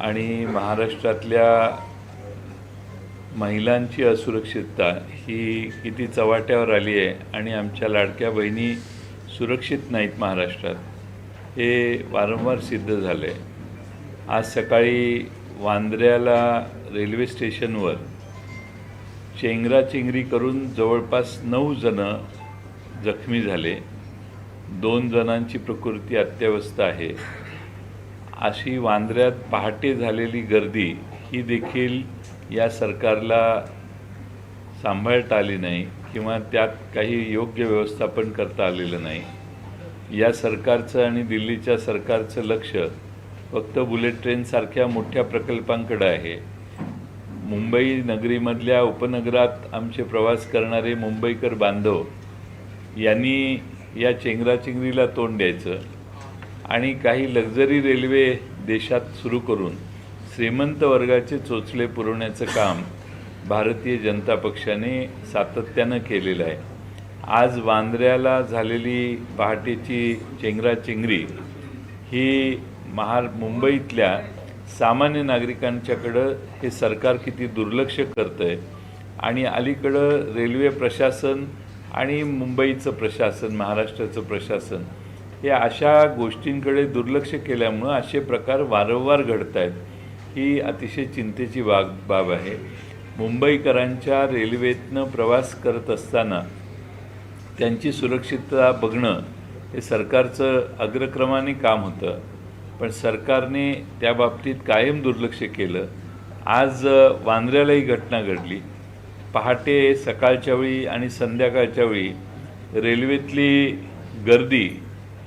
आणि महाराष्ट्रातल्या महिलांची असुरक्षितता ही किती चव्हाट्यावर आली आहे आणि आमच्या लाडक्या बहिणी सुरक्षित नाहीत महाराष्ट्रात, हे वारंवार सिद्ध झालं आहे। आज सकाळी वांद्र्याला रेल्वे स्टेशनवर चेंगराचेंगरी करून जवळपास 9 जण जखमी झाले। 2 जणांची प्रकृती अत्यवस्थ आहे। अशी वांद्र्यात पहाटे झालेली गर्दी ही देखील या सरकारला सांभाळता आली नाही किंवा त्यात काही योग्य व्यवस्थापन करता आलेलं नाही। या सरकारचं आणि दिल्लीच्या सरकारचं लक्ष फक्त बुलेट ट्रेनसारख्या मोठ्या प्रकल्पांकडे आहे। मुंबई नगरीमधल्या उपनगरात आमचे प्रवास करणारे मुंबईकर बांधव यांनी या चेंगराचेंगरीला तोंड द्यायचं आणि काही लक्झरी रेल्वे देशात सुरू करून श्रीमंत वर्गाचे चोचले पुरवण्याचं काम भारतीय जनता पक्षाने सातत्यानं केलेलं आहे। आज वांद्र्याला झालेली पहाटेची चेंगराचेंगरी ही मुंबईतल्या सामान्य नागरिकांच्याकडं हे सरकार किती दुर्लक्ष करतंय आणि अलीकडं रेल्वे प्रशासन आणि मुंबईचं प्रशासन, महाराष्ट्राचं प्रशासन हे अशा गोष्टींकडे दुर्लक्ष केल्यामुळं असे प्रकार वारंवार घडत आहेत। ही अतिशय चिंतेची बाब आहे। मुंबईकरांच्या रेल्वेतनं प्रवास करत असताना त्यांची सुरक्षितता बघणं हे सरकारचं अग्रक्रमाने काम होतं, पण सरकारने त्या बाबतीत कायम दुर्लक्ष केलं। आज वांद्र्याला ही घटना घडली। पहाटे सकाळच्या वेळी आणि संध्याकाळच्या वेळी रेल्वेतली गर्दी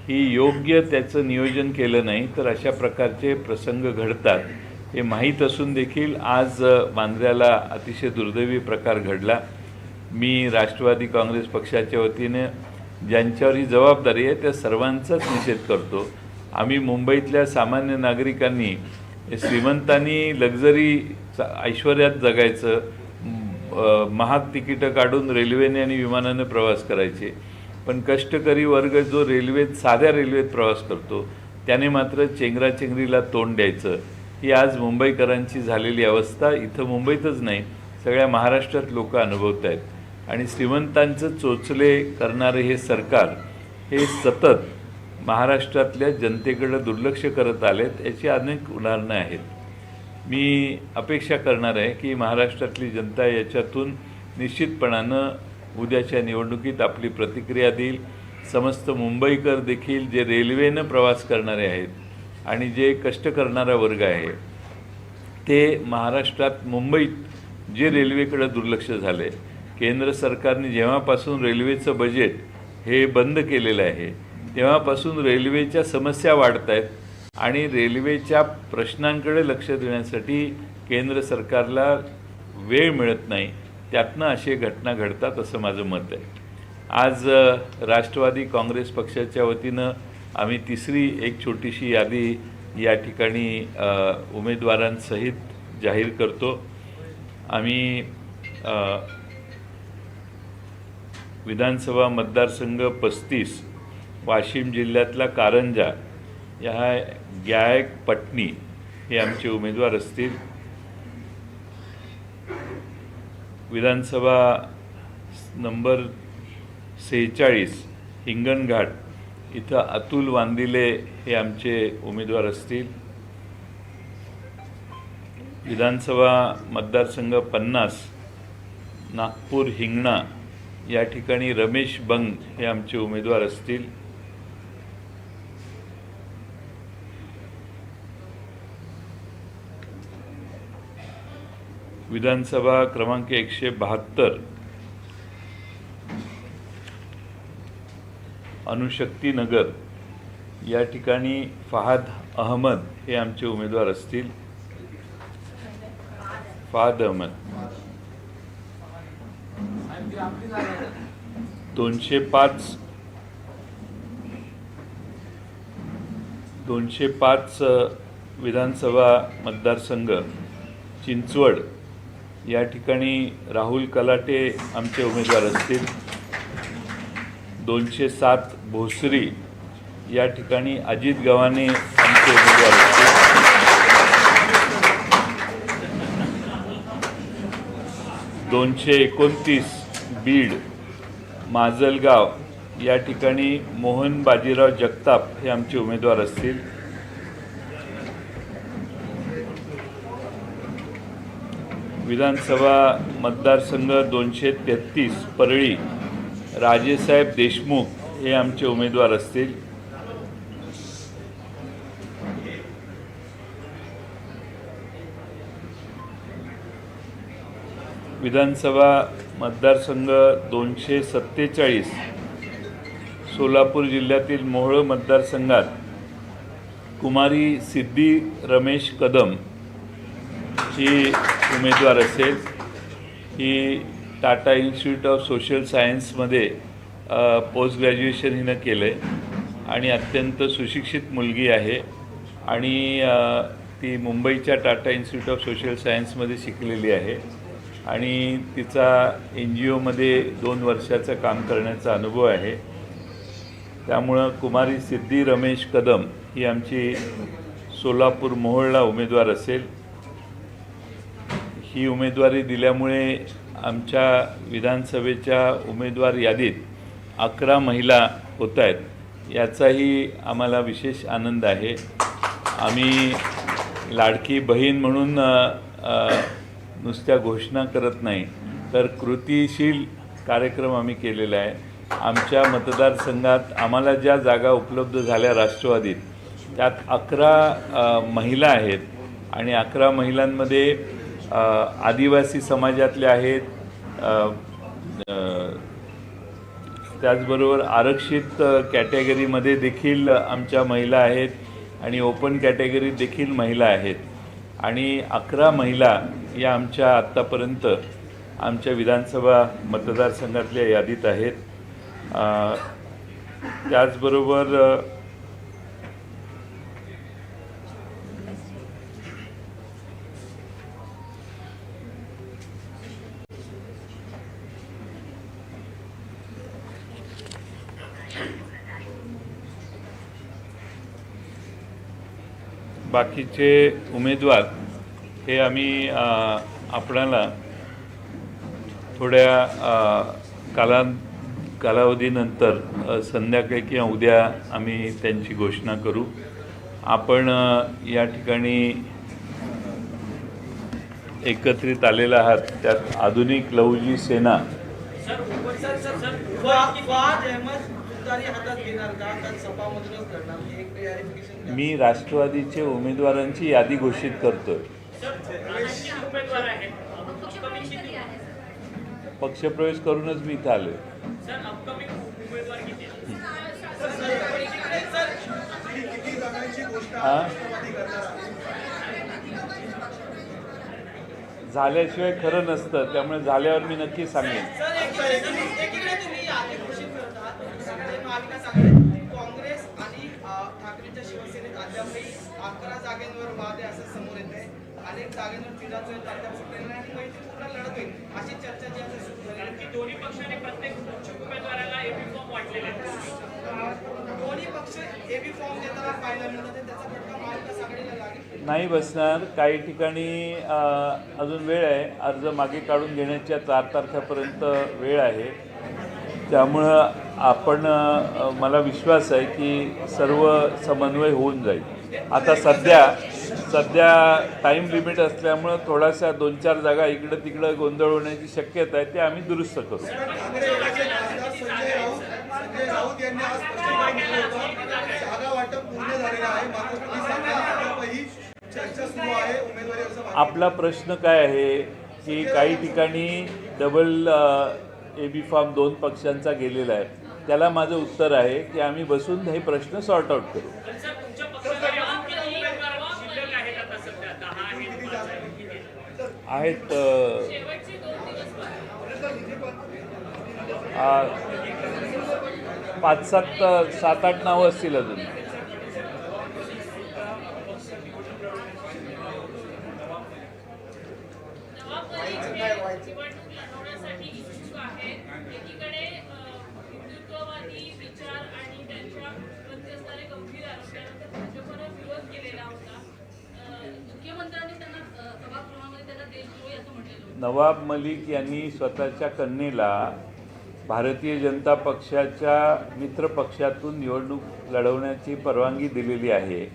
ही योग्य त्याचं नियोजन केलं नाही तर अशा प्रकारचे प्रसंग घडतात हे माहीत असून देखील आज वांद्र्याला अतिशय दुर्दैवी प्रकार घडला। मी राष्ट्रवादी काँग्रेस पक्षाच्या वतीने ज्यांच्यावर ही जबाबदारी आहे त्या सर्वांचाच निषेध करतो। आम्ही मुंबईतल्या सामान्य नागरिकांनी श्रीमंतांनी लक्झरी ऐश्वर्यात जगायचं, महाग तिकीटं काढून रेल्वेने आणि विमानाने प्रवास करायचे, पण कष्टकरी वर्ग जो साध्या रेल्वेत प्रवास करतो त्याने मात्र चेंगराचेंगरीला तोंड द्यायचं। ही आज मुंबईकरांची झालेली अवस्था इथं मुंबईतच नाही सगळ्या महाराष्ट्रात लोक अनुभवत आहेत आणि श्रीमंतांचं चोचले करणारे हे सरकार हे सतत महाराष्ट्रातल्या जनतेकडे दुर्लक्ष करत आलेत। याची अनेक उदाहरणं आहेत। मी अपेक्षा करणार आहे की महाराष्ट्रातली जनता याच्यातून निश्चितपणानं उद्याच्या निवडणुकीत आपली प्रतिक्रिया देईल। समस्त मुंबईकर देखील जे रेल्वेनं प्रवास करणारे आहेत आणि जे कष्ट करणारा वर्ग आहे ते महाराष्ट्रात मुंबईत जे रेल्वेकडे दुर्लक्ष झाले, केंद्र सरकारने जेव्हापासून रेल्वेचं बजेट हे बंद केलेलं आहे तेव्हापासून रेल्वेच्या समस्या वाढत आहेत आणि रेल्वेच्या प्रश्नांकडे लक्ष देण्यासाठी केंद्र सरकारला वेळ मिळत नाही, त्यातनं अशी घटना घडतात असं माझं मत आहे। आज राष्ट्रवादी काँग्रेस पक्षाच्या वतीनं आम्ही तिसरी एक छोटीशी यादी या ठिकाणी उमेदवारांसहित जाहीर करतो। आम्ही विधानसभा मतदारसंघ 35 वाशिम जिल्ह्यातला कारंजा या गायक पटणी हे आमचे उमेदवार असतील। विधानसभा नंबर 46 हिंगणघाट इथं अतुल वांदिले हे आमचे उमेदवार असतील। विधानसभा मतदारसंघ 50 नागपूर हिंगणा या ठिकाणी रमेश बंग हे आमचे उमेदवार असतील। विधानसभा क्रमांक 172 अणुशक्ती नगर या ठिकाणी फहाद अहमद हे आमचे उमेदवार असतील। फहाद अहमद 205 विधानसभा मतदारसंघ चिंचवड या ठिकाणी राहुल कलाटे आमचे उमेदवार असतील। 207 भोसरी या ठिकाणी अजित गव्हाणे आमचे उमेदवार असतील। 229 बीड माजलगाव या ठिकाणी मोहन बाजीराव जगताप हे आमचे उमेदवार असतील। विधानसभा मतदारसंघ 233 परळी राजेसाहेब देशमुख हे आमचे उमेदवार असतील। विधानसभा मतदारसंघ 247 सोलापूर जिल्ह्यातील मोहोळ मतदारसंघात कुमारी सिद्धी रमेश कदम ही उमेदवार असेल। ही टाटा इन्स्टिट्यूट ऑफ सोशल सायन्समध्ये पोस्ट ग्रॅज्युएशन हिनं केलं आहे आणि अत्यंत सुशिक्षित मुलगी आहे आणि ती मुंबईच्या टाटा इन्स्टिट्यूट ऑफ सोशल सायन्समध्ये शिकलेली आहे आणि तिचा NGOमध्ये 2 वर्षाचं काम करण्याचा अनुभव आहे। त्यामुळं कुमारी सिद्धी रमेश कदम ही आमची सोलापूर मोहोळला उमेदवार असेल। ही उमेदवारी दिल्यामुळे आमच्या विधानसभेच्या उमेदवार यादीत 11 महिला होत आहेत, याचाही आम्हाला विशेष आनंद आहे। आम्ही लाडकी बहीण म्हणून नुसत्या घोषणा करत नाही, तर कृतीशील कार्यक्रम आम्ही केलेला आहे। आमच्या मतदारसंघात आम्हाला ज्या जागा उपलब्ध झाल्या राष्ट्रवादीत, त्यात 11 महिला आहेत आणि 11 महिलांमध्ये आदिवासी समाजातल्या आहेत, त्याचबरोबर आरक्षित कॅटेगरीमध्ये देखील आमच्या महिला आहेत आणि ओपन कॅटेगरीत देखील महिला आहेत आणि 11 महिला या आमच्या आत्तापर्यंत आमच्या विधानसभा मतदारसंघातल्या यादीत आहेत। त्याचबरोबर बाकीचे उमेदवार हे आम्ही आपणाला थोड्या कालावधीनंतर संध्याकाळी किंवा उद्या आम्ही त्यांची घोषणा करू। आपण या ठिकाणी एकत्रित आलेला आहात, त्यात आधुनिक लहुजी सेना मी राष्ट्रवादीचे उमेदवारांची यादी घोषित करतोय। पक्षप्रवेश करूनच मी इथं आलोय। झाल्याशिवाय खरं नसतं, त्यामुळे झाल्यावर मी नक्की सांगेन। काँग्रेस आणि ठाकरेंच्या शिवसेनेत अद्यापही 11 जागांवर वाद आहे असं समोर येत आहे। अनेक जागांवर तिढा जो आहे अद्याप सुटलेला नाही आणि पहिली पूर्ण लढत होईल अशी चर्चा जी आता सुरू झाली आहे। दोन्ही पक्षाने प्रत्येक उमेदवाराला एबी फॉर्म वाटलेले आहेत। दोन्ही पक्ष एबी फॉर्म देताना पाहायला मिळतात, त्याचा फटका महाविकास आघाडीला लागेल नाही बसणार। काही ठिकाणी अजून वेळ आहे, अर्ज मागे काढून घेण्याच्या 4 तारखेपर्यंत वेळ आहे। त्यामुळं आपण मला विश्वास आहे की सर्व समन्वय होऊन जाईल। आता सध्या टाईम लिमिट असल्यामुळं थोडासा 2-4 जागा इकडं तिकडं गोंधळ होण्याची शक्यता आहे, ते आम्ही दुरुस्त करू। आपला प्रश्न काय आहे की काही ठिकाणी डबल एबी फॉर्म 2 पक्षांचा गेलेला आहे, त्याला माझं उत्तर आहे की आम्ही बसून हे प्रश्न सॉर्ट आउट करू। आहेत 5-7-8 नावं असतील अजून। मुख्यमंत्र्यांनी त्यांना सभागृहामध्ये त्यांना देशद्रोही असं म्हटलेलं नवाब मलिक यांनी स्वतःच्या कन्येला भारतीय जनता पक्षाच्या मित्रपक्षातून निवडणूक लढवण्याची परवानगी दिलेली आहे.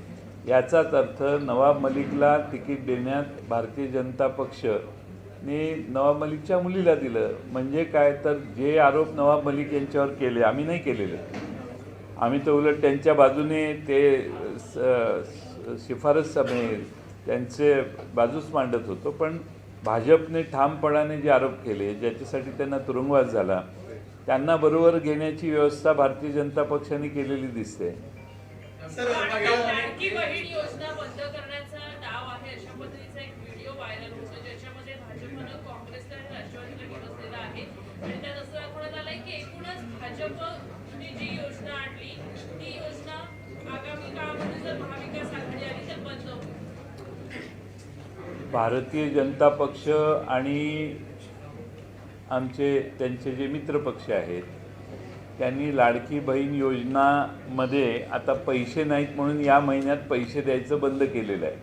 याचाच अर्थ नवाब मलिकला तिकीट देण्यात भारतीय जनता पक्षने नवाब मलिकच्या मुलीला दिलं. म्हणजे काय तर जे आरोप नवाब मलिक यांच्यावर केले आम्ही नाही केलेले. आम्ही तर उलट त्यांच्या बाजूने ते शिफारस समेत त्यांचे बाजूच मांडत होतो. पण भाजपने ठामपणाने जे आरोप केले ज्याच्यासाठी त्यांना तुरुंगवास झाला त्यांना बरोबर घेण्याची व्यवस्था भारतीय जनता पक्षाने केलेली दिसते. लाडकी बहीण योजना बंद करण्याचा डाव आहे अशा पद्धतीचा एक व्हिडिओ व्हायरल होतो ज्याच्यामध्ये भाजपनं काँग्रेसला आणि राष्ट्रवादीला घेतलेला आहे आणि त्यात असं दाखवण्यात आलंय की एकूणच भाजपने जी योजना आणली ती योजना आगामी काळामध्ये जर महाविकास आघाडी आली तर बंद होईल. भारतीय जनता पक्ष आणि आमचे त्यांचे जे मित्रपक्ष आहेत त्यांनी लाडकी बहीण योजनामध्ये आता पैसे नाहीत म्हणून या महिन्यात पैसे द्यायचं बंद केलेलं आहे.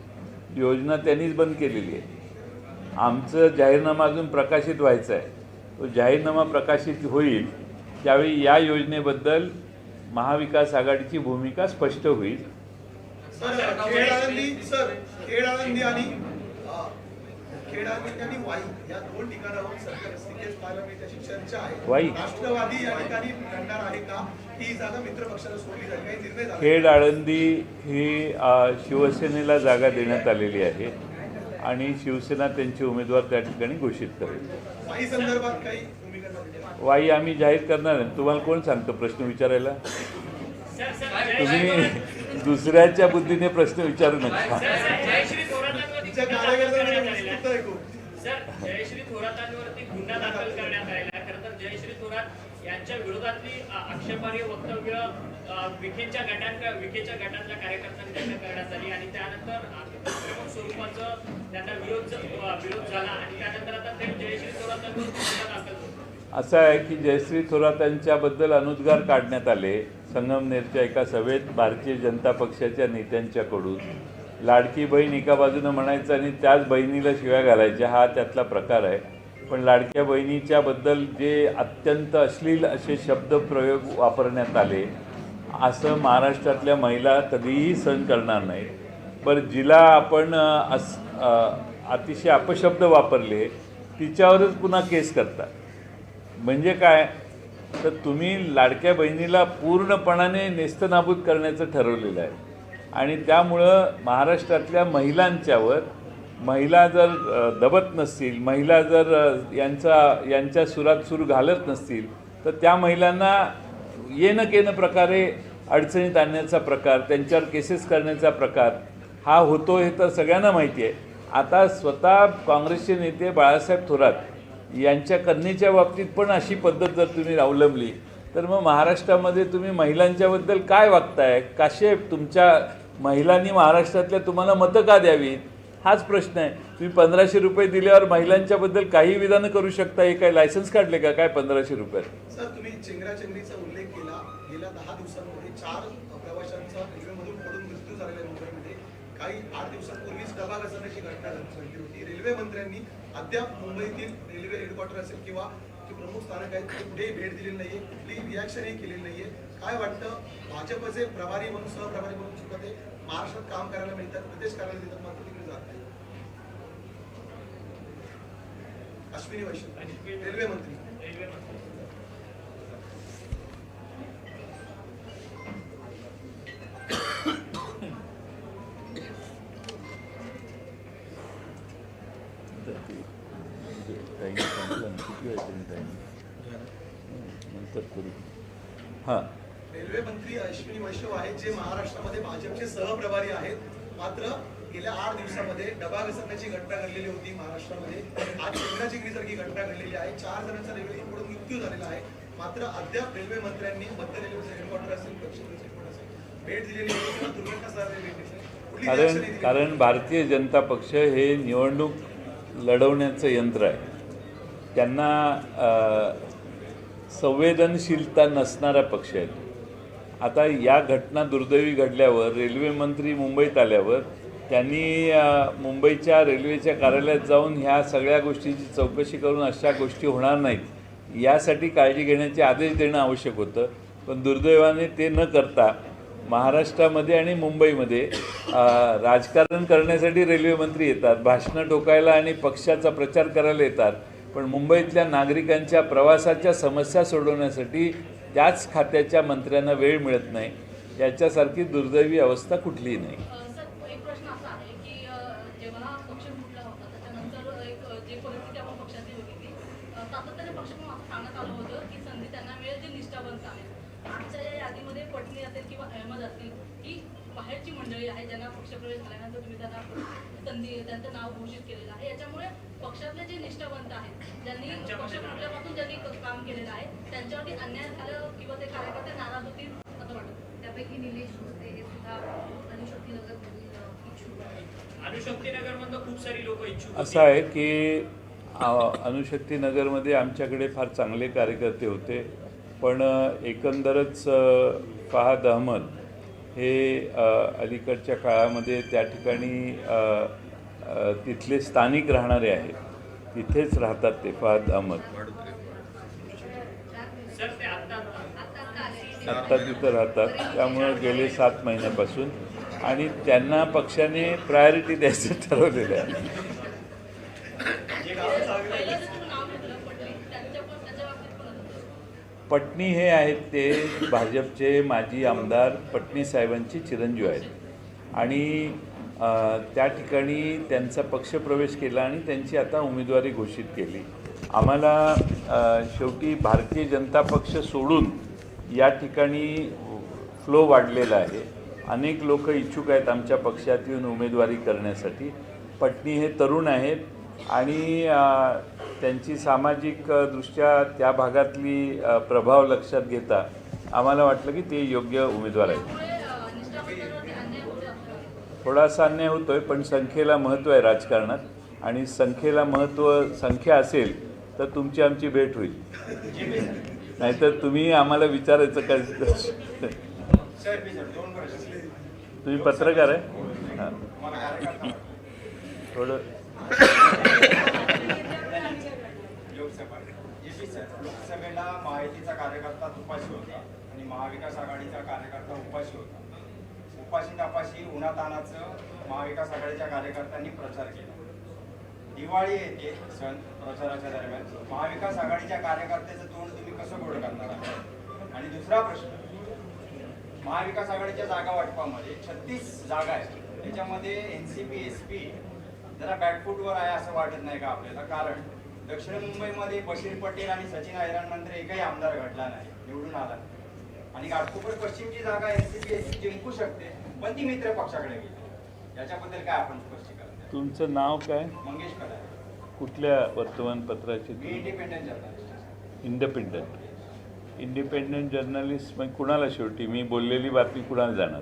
योजना त्यांनीच बंद केलेली आहे. आमचं जाहीरनामा अजून प्रकाशित व्हायचा आहे. तो जाहीरनामा प्रकाशित होईल त्यावेळी या योजनेबद्दल महाविकास आघाडीची भूमिका स्पष्ट होईल. खेड आणि वाई या दोन ठिकाणावर सरकार सिकेज पाहायला मिळते अशी चर्चा आहे. वाई राष्ट्रवादी या ठिकाणी लढणार आहे का ही जागा मित्र पक्षाला सोडली जाईल काही निर्णय झाला? खेड आळंदी ही शिवसेनेला जागा देण्यात आलेली आहे आणि शिवसेना त्यांचे उमेदवार त्या ठिकाणी घोषित करेल. वाई संदर्भात काही भूमिका झाली? वाई आम्ही जाहीर करणार आहे. तुम्हाला कोण सांगतो प्रश्न विचारायला? तुम्ही दुसऱ्याच्या बुद्धीने प्रश्न विचारू नका. तिच्या कार्यकर्त्यांना उत्तर ऐकू. सर, जयश्री थोरातांवरती गुन्हा दाखल करण्यात आलेला आहे. खरं तर जयश्री थोरात यांच्या विरोधातली आक्षेपार्ह वक्तव्य विखेच्या गटातल्या कार्यकर्त्यांनी त्यांना करण्यात आली आणि त्यानंतर प्रमुख स्वरूपाचं त्यांना विरोध झाला आणि त्यानंतर आता ते जयश्री थोरातांवर गुन्हा दाखल होतो. असं आहे की जयश्री थोरातांच्याबद्दल अनुद्गार काढण्यात आले संगमनेरच्या एका सभेत भारतीय जनता पक्षाच्या नेत्यांच्याकडून. लाडकी बहीण एका बाजूनं म्हणायचं आणि त्याच बहिणीला शिव्या घालायच्या हा त्यातला प्रकार आहे. पण लाडक्या बहिणीच्याबद्दल जे अत्यंत अश्लील असे शब्दप्रयोग वापरण्यात आले असं महाराष्ट्रातल्या महिला कधीही सहन करणार नाही. बरं, जिला आपण अतिशय अपशब्द वापरले तिच्यावरच पुन्हा केस करतात. म्हणजे काय तर तुम्ही लाडक्या बहिणीला पूर्णपणाने नेस्तनाबूत करण्याचं ठरवलेलं आहे आणि त्यामुळं महाराष्ट्रातल्या महिलांच्यावर महिला जर दबत नसतील, महिला जर यांच्या सुरात सूर घालत नसतील तर त्या महिलांना येणं केनं प्रकारे अडचणीत आणण्याचा प्रकार, त्यांच्यावर केसेस करण्याचा प्रकार हा होतो हे तर सगळ्यांना माहिती आहे. आता स्वतः काँग्रेसचे नेते बाळासाहेब थोरात यांच्या कन्येच्या बाबतीत पण अशी पद्धत जर तुम्ही अवलंबली तर मग महाराष्ट्रामध्ये तुम्ही महिलांच्याबद्दल काय वागताय? कसे तुमच्या महिलांनी महाराष्ट्रातल्या तुम्हाला मतं का द्यावीत हाच प्रश्न आहे. तुम्ही 1500 रुपये दिल्यावर महिलांच्याबद्दल काही विधानं करू शकता. हे काय लायसन्स काढले का काय 1500 रुपये? सर, तुम्ही चेंगराचेंगरीचा उल्लेख केला. गेल्या 10 दिवसांमध्ये 4 प्रवाशांचा रेल्वेमधून पडून मृत्यू झालेला आहे मुंबईमध्ये. काही 8 दिवसांपूर्वीच डबा घसरण्याची घटना घडली होती. रेल्वे मंत्र्यांनी अद्याप मुंबईतील रेल्वे हेडक्वार्टर असेल किंवा जे प्रमुख स्थानक आहेत ते कुठेही भेट दिलेली नाहीये, कुठली रिॲक्शनही केलेली नाहीये. काय वाटतं, भाजपचे प्रभारी म्हणून सहप्रभारी म्हणून सुद्धा ते महाराष्ट्रात काम करायला मिळतात, प्रदेश कार्यालय देतात, मात्र तिकडे जात नाही? अश्विनी वैष्णव रेल्वे मंत्री. रेल्वे मंत्री अश्विनी वैष्णव आहेत जे महाराष्ट्रामध्ये भाजपचे सहप्रभारी आहेत. मात्र गेल्या 8 दिवसामध्ये डबा घसरण्याची घटना घडलेली होती महाराष्ट्रामध्ये. आज चेंगराचेंगरीसारखी घटना घडलेली आहे. 4 जणांचा रेल्वेकडून मृत्यू झालेला आहे. मात्र अद्याप रेल्वे मंत्र्यांनी मध्य रेल्वेचं हेडक्वार्टर असेल, दक्षिण रेल्वेचं हेडक्वार्टर असेल, भेट दिलेली आहे किंवा दुर्घटना झालेली भेट. कारण भारतीय जनता पक्ष हे निवडणूक लढवण्याचं यंत्र आहे. त्यांना संवेदनशीलता नसणारा पक्ष आहे. आता या घटना दुर्दैवी घडल्यावर रेल्वे मंत्री मुंबईत आल्यावर त्यांनी मुंबईच्या रेल्वेच्या कार्यालयात जाऊन ह्या सगळ्या गोष्टीची चौकशी करून अशा गोष्टी होणार नाहीत यासाठी काळजी घेण्याचे आदेश देणं आवश्यक होतं. पण दुर्दैवाने ते न करता महाराष्ट्रामध्ये आणि मुंबईमध्ये राजकारण करण्यासाठी रेल्वे मंत्री येतात, भाषणं ठोकायला आणि पक्षाचा प्रचार करायला येतात, पण मुंबईतल्या नागरिकांच्या प्रवासाच्या समस्या सोडवण्यासाठी त्याच खात्याच्या मंत्र्यांना वेळ मिळत नाही. याच्यासारखी दुर्दैवी अवस्था कुठलीही नाही. सर, एक प्रश्न असा आहे की जेव्हा पक्ष फुटला होता त्याच्यानंतर एक जे परिस्थिती आपण पक्षाची होती ती सातत्याने पक्षाकडून असं सांगण्यात आलं होतं की संधी त्यांना मिळेल जे निष्ठावंत आहेत. आजच्या या यादीमध्ये पटणी असेल किंवा अहमद असतील ही बाहेरची मंडळी आहे ज्यांना पक्षप्रवेश झाल्यानंतर तुम्ही त्यांना संधी त्यांचं नाव घोषित केलेलं आहे. याच्यामुळे पक्षातले जे निष्ठावंत आहेत ज्यांनी पक्ष फुटल्यापासून ज्यांनी काम केलेलं आहे त्यांच्यावरती अन्याय झालं किंवा ते कार्यकर्ते नाराज होतील असं वाटतं. त्यापैकी निलेश होते हे सुद्धा अनुशक्तीनगरमधील इच्छुक आहेत. अनुशक्तीनगरमधनं खूप सारी लोक इच्छुक असं आहे की अणुशक्तीनगरमध्ये आमच्याकडे फार चांगले कार्यकर्ते होते, पण एकंदरच फहाद अहमद हे अलीकडच्या काळामध्ये त्या ठिकाणी तिथले स्थानिक राहणारे आहेत, तिथेच राहतात ते फहाद अहमद. सर ते आत्ता तिथं राहतात, त्यामुळं गेले 7 महिन्यापासून आणि त्यांना पक्षाने प्रायोरिटी द्यायचं ठरवलेलं आहे. पहिलं जे तुम्ही नाव घेतलं पटणी त्याच्या बाबतीत पण होतं. पटणी हे आहेत ते भाजपचे माजी आमदार पटणी साहेबांचे चिरंजीव आहेत आणि त्या ठिकाणी त्यांचा पक्षप्रवेश केला आणि त्यांची आता उमेदवारी घोषित केली. आम्हाला शेवटी भारतीय जनता पक्ष सोडून या ठिकाणी फ्लो वाढलेला आहे. अनेक लोक इच्छुक आहेत आमच्या पक्षात येऊन उमेदवारी करण्यासाठी. पटणी हे तरुण आहेत आणि त्यांची सामाजिक दृष्ट्या त्या भागातली प्रभाव लक्षात घेता आम्हाला वाटलं की ते योग्य उमेदवार आहेत. त्यामुळे निष्ठावंतांवरती अन्याय होते असं वाटतं. थोडासा अन्याय होतोय, पण संख्येला महत्त्व आहे राजकारणात आणि संख्येला संख्या असेल तर तुमची आमची भेट होईल. नाहीतर तुम्ही आम्हाला विचारायचं काय? तुम्ही पत्रकार आहे? हां, थोडं लोकसभेला महायुतीचा कार्यकर्ता उपाशी होता आणि महाविकास आघाडीचा कार्यकर्ता उपाशी होता. उपाशी तापाशी उन्हातानाचं महाविकास आघाडीच्या कार्यकर्त्यांनी प्रचार केला. दिवाळी येते सण प्रचाराच्या दरम्यान महाविकास आघाडीच्या कार्यकर्त्याचं तोंड तुम्ही कसं गोड करणार आहात? आणि दुसरा प्रश्न, महाविकास आघाडीच्या जागा वाटपामध्ये 36 जागा आहेत, त्याच्यामध्ये NCP SP जरा बॅकफूटवर आहे असं वाटत नाही का आपल्याला? कारण दक्षिण मुंबईमध्ये बशीर पटेल आणि सचिन अहिरान नंतर एकही आमदार घडला नाही, निवडून आला आणि घाटकोपर पश्चिमची जागा NCP SP जिंकू शकते, पण ती मित्र पक्षाकडे गेली. याच्याबद्दल काय आपण स्पष्टीकरण द्या. तुमचं नाव काय? मंगेश कदम. कुठल्या वर्तमानपत्राचे? मी इंडिपेंडंट जर्नलिस्ट. इंडिपेंडंट जर्नलिस्ट म्हणजे कुणाला? शेवटी मी बोललेली बातमी कुणाला जाणार?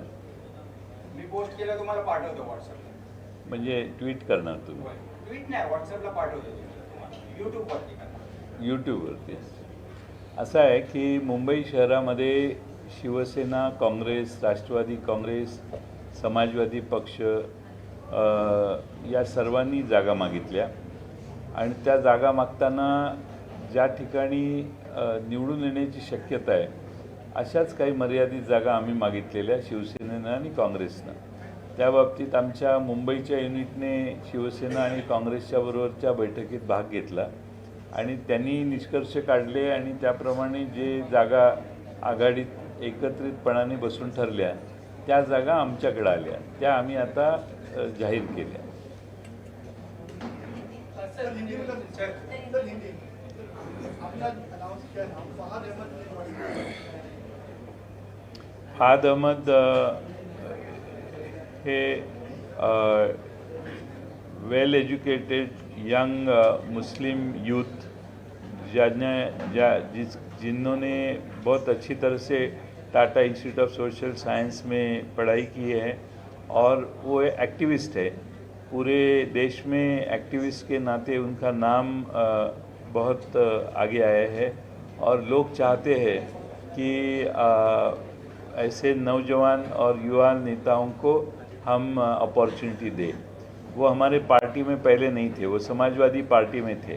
मी पोस्ट केलं तुम्हाला पाठवतो व्हॉट्सअपला. म्हणजे ट्विट करणार तुम्ही? ट्विट नाही, व्हॉट्सअपला पाठवतो तुम्हाला, यूट्यूबवरती करणार. यूट्यूबवरती. असं आहे की मुंबई शहरामध्ये शिवसेना, काँग्रेस, राष्ट्रवादी काँग्रेस, समाजवादी पक्ष या सर्वांनी जागा मागितल्या आणि त्या जागा मागताना ज्या ठिकाणी निवडून येण्याची शक्यता आहे अशाच काही मर्यादित जागा आम्ही मागितलेल्या शिवसेनेनं आणि काँग्रेसनं. त्या बाबतीत आमच्या मुंबईच्या युनिटने शिवसेना आणि काँग्रेसच्या बरोबरच्या बैठकीत भाग घेतला आणि त्यांनी निष्कर्ष काढले आणि त्याप्रमाणे जे जागा आघाडीत एकत्रितपणाने बसून ठरल्या त्या जागा आमच्याकडे आल्या, त्या आम्ही आता जाहीर केल्या. फहाद अहमद हे well educated young Muslim youth जिन्होंने बहुत अच्छी तरह से Tata Institute of Social Science में पढ़ाई की है और वो एक्टिविस्ट है. पूरे देश में एक्टिविस्ट के नाते उनका नाम बहुत आगे आया है और लोग चाहते हैं कि ऐसे नौजवान और युवा नेताओं को हम अपॉर्चुनिटी दें। वो हमारे पार्टी में पहले नहीं थे, वो समाजवादी पार्टी में थे,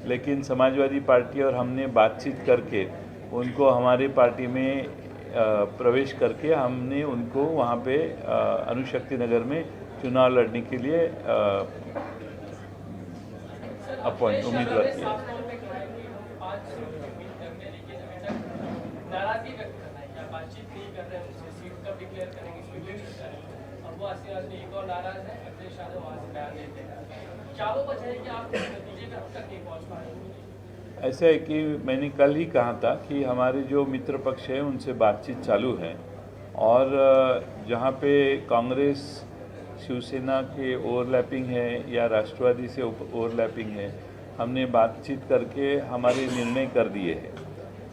लेकिन समाजवादी पार्टी और हमने बातचीत करके उनको हमारे पार्टी में प्रवेश करके हमने उनको वहाँ पे अणुशक्ति नगर में चुनाव लड़ने के लिए उम्मीदवार किया। नाराजगी व्यक्त करना है या बातचीत नहीं कर रहे हैं उससे, सीट कब डिक्लेयर करेंगे इसमें कोई नहीं कर रहे हैं। अब वो आदमी एक और नाराज है, अखिलेश यादव वहाँ से बयान देते हैं। क्या वो वजह है कि आप नतीजे का अब तक नहीं पहुँच पा रहे? ऐसा है कि मैंने कल ही कहा था कि हमारे जो मित्र पक्ष है उनसे बातचीत चालू है, और जहाँ पे कांग्रेस शिवसेना के ओवरलैपिंग है या राष्ट्रवादी से ओवरलैपिंग है, हमने बातचीत करके हमारे निर्णय कर दिए हैं।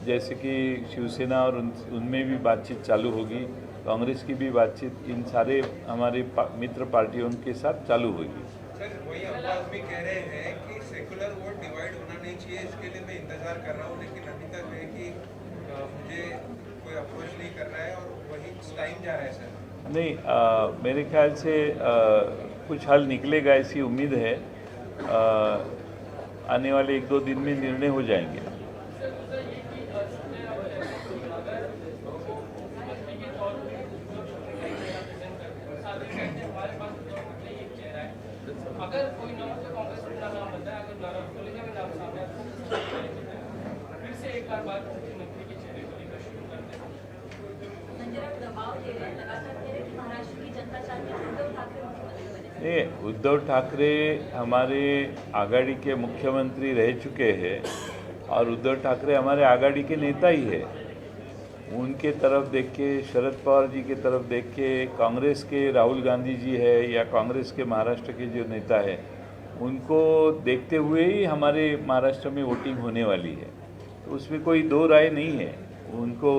जैसे कि शिवसेना और उनमें भी बातचीत चालू होगी, कांग्रेस की भी बातचीत इन सारे हमारे मित्र पार्टियों के साथ चालू होगी। सर, वही अब्बास भी कह रहे हैं कि सेकुलर वोट डिवाइड होना नहीं चाहिए, इसके लिए मैं इंतजार कर रहा हूँ, लेकिन अभी तक है कि मुझे कोई अप्रोच नहीं कर रहा है और वही टाइम जा रहा है सर। नहीं, मेरे ख्याल से कुछ हल निकलेगा, ऐसी उम्मीद है। आने वाले 1-2 दिन में निर्णय हो जाएंगे। अगर कोई नाम तो कांग्रेस का नाम बनता है, अगर नाराज को लेकर नाम सामने आता है, फिर से एक बार बात मुख्यमंत्री के चेहरे को लेकर शुरू करते हैं। संजय राउत दबाव दे रहे हैं, लगातार कह रहे हैं कि महाराष्ट्र की जनता चाहती है उद्धव ठाकरे मुख्यमंत्री बने। उद्धव ठाकरे हमारे आघाड़ी के मुख्यमंत्री रह चुके हैं, और उद्धव ठाकरे हमारे आघाड़ी के नेता ही है। उनके तरफ देख के, शरद पवार जी के तरफ देख के, कांग्रेस के राहुल गांधी जी है या कांग्रेस के महाराष्ट्र के जो नेता है, उनको देखते हुए ही हमारे महाराष्ट्र में वोटिंग होने वाली है। तो उसमें कोई दो राय नहीं है। उनको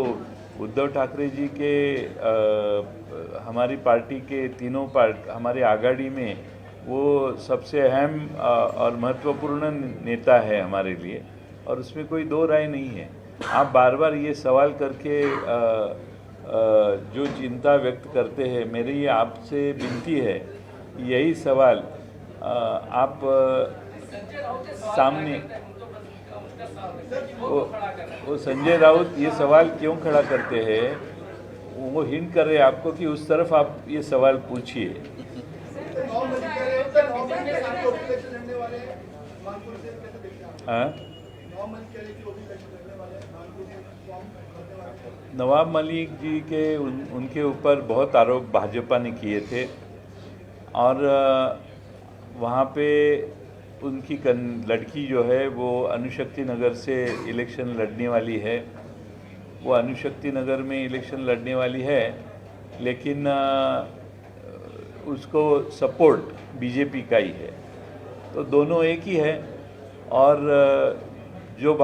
उद्धव ठाकरे जी के हमारी पार्टी के तीनों हमारे आघाड़ी में वो सबसे अहम और महत्वपूर्ण नेता है हमारे लिए, और उसमें कोई दो राय नहीं है। आप बार बार ये सवाल करके जो चिंता व्यक्त करते हैं, मेरी ये आपसे विनती है, यही सवाल आप सामने वो संजय राउत ये सवाल क्यों खड़ा करते हैं, वो हिंट कर रहे हैं आपको कि उस तरफ आप ये सवाल पूछिए। हाँ, नवाब मलिक जी के उनके ऊपर बहुत आरोप भाजपा ने किए थे, और वहाँ पे उनकी लड़की जो है वो अणुशक्ति नगर से इलेक्शन लड़ने वाली है। वो अणुशक्ति नगर में इलेक्शन लड़ने वाली है, लेकिन उसको सपोर्ट बीजेपी का ही है। तो दोनों एक ही है। और जो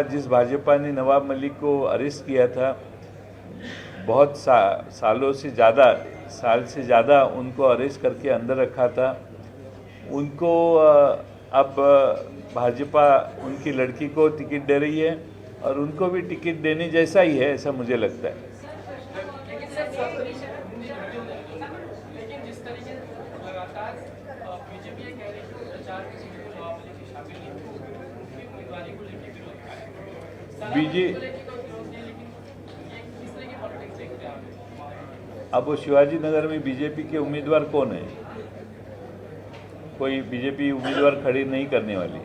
जिस भाजपा ने नवाब मलिक को अरेस्ट किया था, बहुत साल से ज़्यादा उनको अरेस्ट करके अंदर रखा था, उनको अब भाजपा उनकी लड़की को टिकट दे रही है, और उनको भी टिकट देने जैसा ही है, ऐसा मुझे लगता है। लेकिन जिस तरीके से लगातार बीजेपी कह रही है प्रचार के क्षेत्र में नवाब मलिक की शामिल नहीं उनकी उम्मीदवारी को लेकर अब वो शिवाजी नगर में बीजेपी के उम्मीदवार कौन है? कोई बीजेपी उम्मीदवार खड़ी नहीं करने वाली।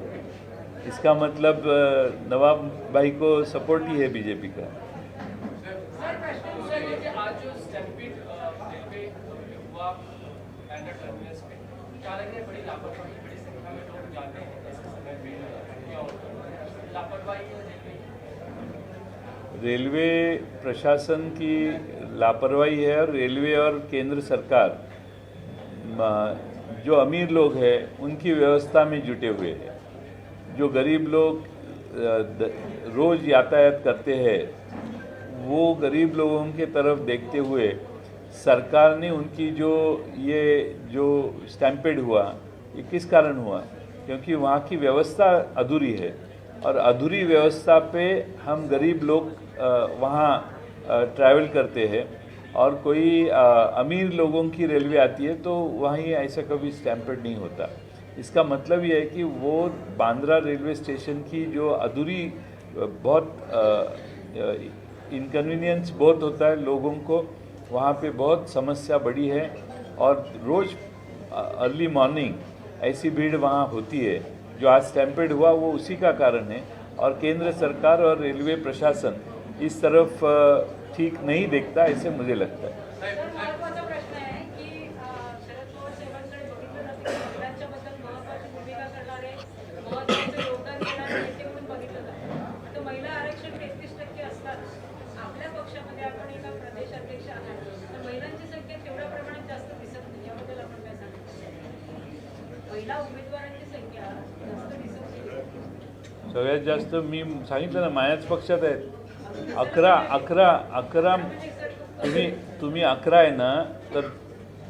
इसका मतलब नवाब भाई को सपोर्ट ही है बीजेपी का। आज जो स्टैम्पीड रेलवे हुआ बैंडर टर्मिनस पे, क्या लग रहा है बड़ी लापरवाही, बड़ी संख्या में लोग जाते हैं ऐसे समय पे, लापरवाही रेलवे प्रशासन की लापरवाही है, और रेलवे और केंद्र सरकार जो अमीर लोग हैं उनकी व्यवस्था में जुटे हुए हैं। जो गरीब लोग रोज़ यातायात करते हैं, वो गरीब लोगों के तरफ देखते हुए सरकार ने उनकी जो स्टैम्पेड हुआ, ये किस कारण हुआ? क्योंकि वहाँ की व्यवस्था अधूरी है, और अधूरी व्यवस्था पे हम गरीब लोग वहाँ ट्रैवल करते हैं। और कोई अमीर लोगों की रेलवे आती है तो वहीं ऐसा कभी स्टैम्पेड नहीं होता। इसका मतलब ये है कि वो बांद्रा रेलवे स्टेशन की जो अधूरी बहुत इनकन्वीनियंस बहुत होता है लोगों को, वहाँ पे बहुत समस्या बड़ी है और रोज़ अर्ली मॉर्निंग ऐसी भीड़ वहाँ होती है। जो आज स्टैम्पेड हुआ वो उसी का कारण है और केंद्र सरकार और रेलवे प्रशासन इस तरफ ठीक नहीं देखता, ऐसे मुझे लगता है। महत्त्वाचा प्रश्न आहे की शरद पवार साहेबांकडे बघितलं जातं की महिलांच्याबद्दल महत्त्वाची भूमिका करणारे महत्त्वाचे योगदान देणारे नेते म्हणून बघितलं जातं. आता महिला आरक्षण 33% असतात आपल्या पक्षामध्ये, आपण एका प्रदेशाध्यक्ष आहात, तर महिलांची संख्या तेवढ्या प्रमाणात जास्त दिसत नाही. याबद्दल आपण काय सांगता? महिला उमेदवारांची संख्या जास्त दिसत नाही. सगळ्यात जास्त मी सांगितलं ना, माझ्याच पक्षात आहेत 11 तुम्ही 11 आहे ना, तर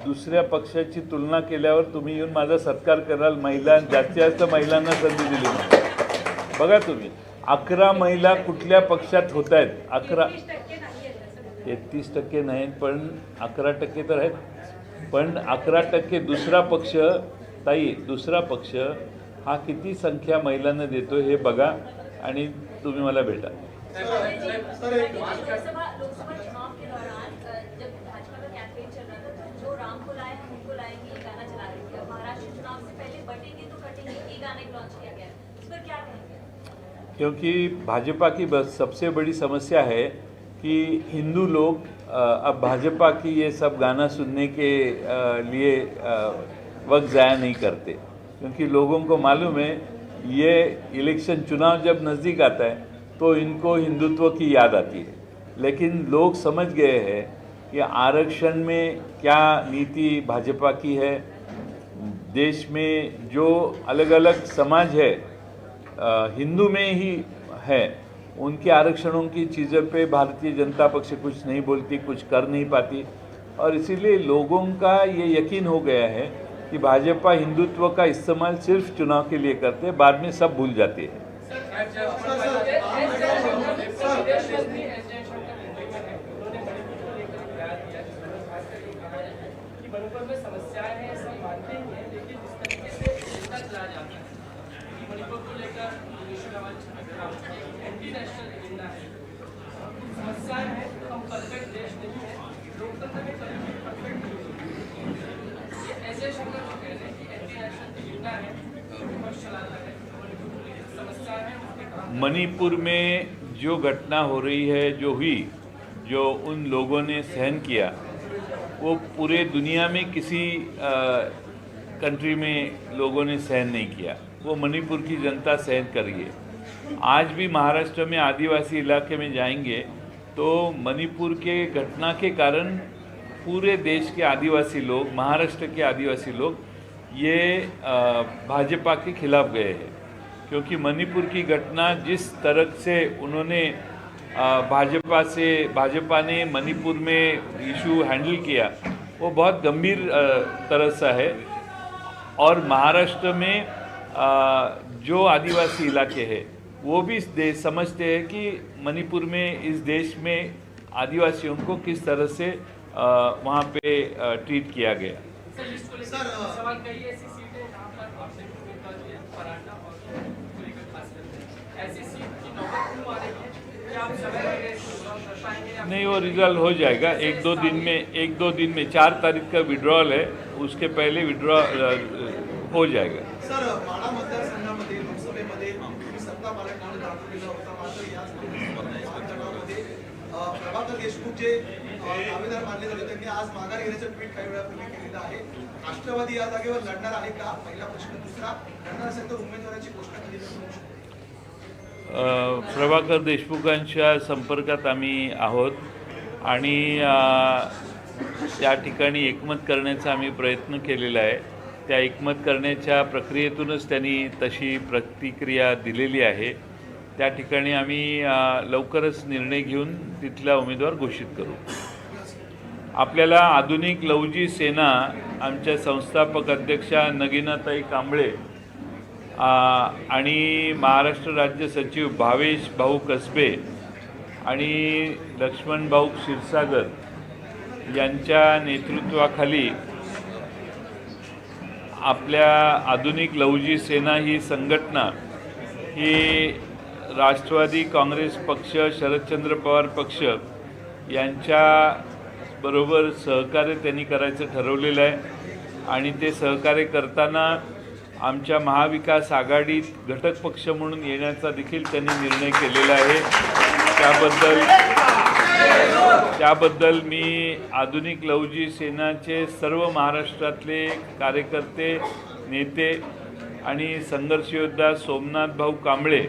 दुसऱ्या पक्षाची तुलना केल्यावर तुम्ही येऊन माझा सत्कार कराल. महिला जास्तीत जास्त महिलांना संधी दिली नाही. बघा तुम्ही 11 महिला कुठल्या पक्षात होत आहेत? 33% नाहीत, पण 11% तर आहेत. पण 11% दुसरा पक्ष, ताई, दुसरा पक्ष हा किती संख्या महिलांना देतो हे बघा आणि तुम्ही मला भेटा. लोकसभा चुनाव के दौरान जब भाजपा का कैंपेन चल रहा था तो जो राम को लाए हम उनको लाएंगे ये गाना चला रही थी. महाराष्ट्र चुनाव से पहले बटेंगे तो कटेंगे ये गाना लॉन्च किया गया, इस पर क्या कहेंगे? क्योंकि भाजपा की बस सबसे बड़ी समस्या है कि हिंदू लोग अब भाजपा की ये सब गाना सुनने के लिए वक्त ज़ाया नहीं करते, क्योंकि लोगों को मालूम है ये इलेक्शन चुनाव जब नज़दीक आता है तो इनको हिंदुत्व की याद आती है. लेकिन लोग समझ गए हैं कि आरक्षण में क्या नीति भाजपा की है. देश में जो अलग अलग समाज है, हिंदू में ही है, उनके आरक्षणों की चीज़ों पे भारतीय जनता पक्ष कुछ नहीं बोलती, कुछ कर नहीं पाती. और इसीलिए लोगों का ये यकीन हो गया है कि भाजपा हिंदुत्व का इस्तेमाल सिर्फ चुनाव के लिए करते हैं, बाद में सब भूल जाते हैं. मणिपुर में समस्याएं हैं, ऐसा मानते ही हैं, लेकिन जिस तरीके से एजेंडा चलाया जाता है कि मणिपुर को लेकर एंटी नेशनल एजेंडा है, कुछ समस्याएं हैं. हम परफेक्ट देश नहीं है, लोकतंत्र में कभी भी परफेक्ट नहीं है. ये ऐसे शब्द जो कह रहे हैं कि एंटी नेशनल एजेंडा है, विपक्ष चलाता है, समस्याएं हैं. मणिपुर में जो घटना हो रही है, जो हुई, जो उन लोगों ने सहन किया, वो पूरे दुनिया में किसी कंट्री में लोगों ने सहन नहीं किया. वो मणिपुर की जनता सहन कर रही है. आज भी महाराष्ट्र में आदिवासी इलाके में जाएंगे तो मणिपुर के घटना के कारण पूरे देश के आदिवासी लोग, महाराष्ट्र के आदिवासी लोग ये भाजपा के खिलाफ गए हैं. क्योंकि मणिपुर की घटना जिस तरह से उन्होंने भाजपा ने मणिपुर में इशू हैंडल किया, वो बहुत गंभीर तरह से है. और महाराष्ट्र में जो आदिवासी इलाके हैं वो भी समझते हैं कि मणिपुर में, इस देश में आदिवासियों को किस तरह से वहाँ पे ट्रीट किया गया. सवाल कई ऐसी सीटें जहाँ पर आपसे पराठा और खास करके ऐसी सीट की नौबत क्यों आ रही है? क्या आप समय कर पाएंगे? नहीं, वो रिजल्ट हो जाएगा एक दो दिन में 4 तारीख का विड्रॉल है, उसके पहले विड्रॉ हो जाएगा. सर, माढा मतदारसंघामध्ये लोकसभेमध्ये तुम्ही सत्ता पालट म्हणून दाखवलेला होता, मात्र याच गटामध्ये प्रभाकर देशमुख जे दावेदार मानले जाते त्यांनी आज माघार घेण्याचं ट्विट काही वेळापूर्वी केलेलं आहे. राष्ट्रवादी या जागेवर लढणार आहे का? पहिला प्रश्न. दुसरा, लढणार असेल तर उमेदवाराची घोषणा कधी होऊ शकते? प्रभाकर देशमुखांच्या संपर्कात आम्ही आहोत आणि त्या ठिकाणी एकमत करण्याचा आम्ही प्रयत्न केलेला आहे. त्या एकमत करण्याच्या प्रक्रियेतूनच त्यांनी तशी प्रतिक्रिया दिलेली आहे. त्या ठिकाणी आम्ही लवकरच निर्णय घेऊन तिथला उमेदवार घोषित करू. आपल्याला आधुनिक लवजी सेना आमच्या संस्थापक अध्यक्षा नगिनाताई कांबळे आणि महाराष्ट्र राज्य सचिव भावेश भाऊ कसबे आणि लक्ष्मण भाऊ क्षीरसागर यांच्या नेतृत्वाखाली आपल्या आधुनिक लहुजी सेना ही संघटना ही राष्ट्रवादी काँग्रेस पक्ष, शरदचंद्र पवार पक्ष यांच्या बरोबर सहकार्य त्यांनी करायचं ठरवलेलं आहे आणि ते सहकार्य करताना आमच्या महाविकास आघाडीत घटक पक्ष म्हणून येण्याचा देखील त्यांनी निर्णय केलेला आहे। त्याबद्दल मी आधुनिक लहुजी सेनाचे सर्व महाराष्ट्रातले कार्यकर्ते, नेते आणि संघर्ष योद्धा सोमनाथ भाऊ कांबळे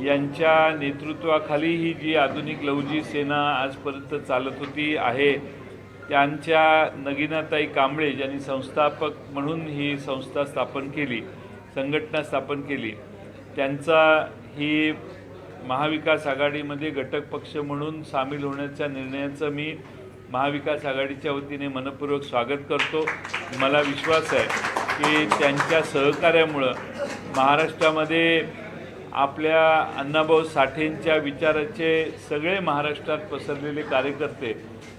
यांच्या नेतृत्वाखाली ही जी आधुनिक लहुजी सेना आजपर्यंत चालत होती आहे, त्यांच्या नगीनाताई कांबळे ज्यांनी संस्थापक म्हणून ही संस्था स्थापन केली, संघटना स्थापन केली, त्यांचा ही महाविकास आघाडीमध्ये घटक पक्ष म्हणून सामील होण्याच्या निर्णयाचं मी महाविकास आघाडीच्या वतीने मनपूर्वक स्वागत करतो। मला विश्वास आहे की त्यांच्या सहकार्यामुळं महाराष्ट्रामध्ये आपल्या अण्णाभाऊ साठेंच्या विचाराचे सगळे महाराष्ट्रात पसरलेले कार्यकर्ते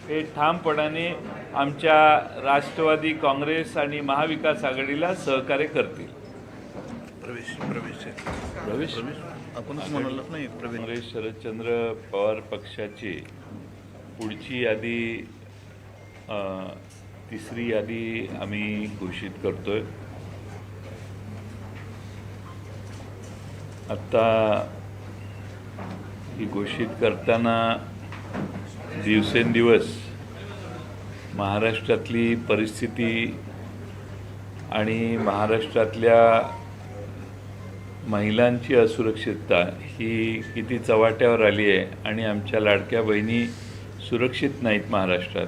हे ठामपणाने आमच्या राष्ट्रवादी काँग्रेस आणि महाविकास आघाडीला सहकार्य करतील। प्रवेश आपणच म्हणालात नाही, काँग्रेस शरदचंद्र पवार पक्षाची पुढची यादी तिसरी यादी आम्ही घोषित करतोय। आता ही घोषित करताना दिवसेंदिवस महाराष्ट्रातली परिस्थिती आणि महाराष्ट्रातल्या महिलांची असुरक्षितता ही किती चव्हाट्यावर आली आहे आणि आमच्या लाडक्या बहिणी सुरक्षित नाहीत महाराष्ट्रात,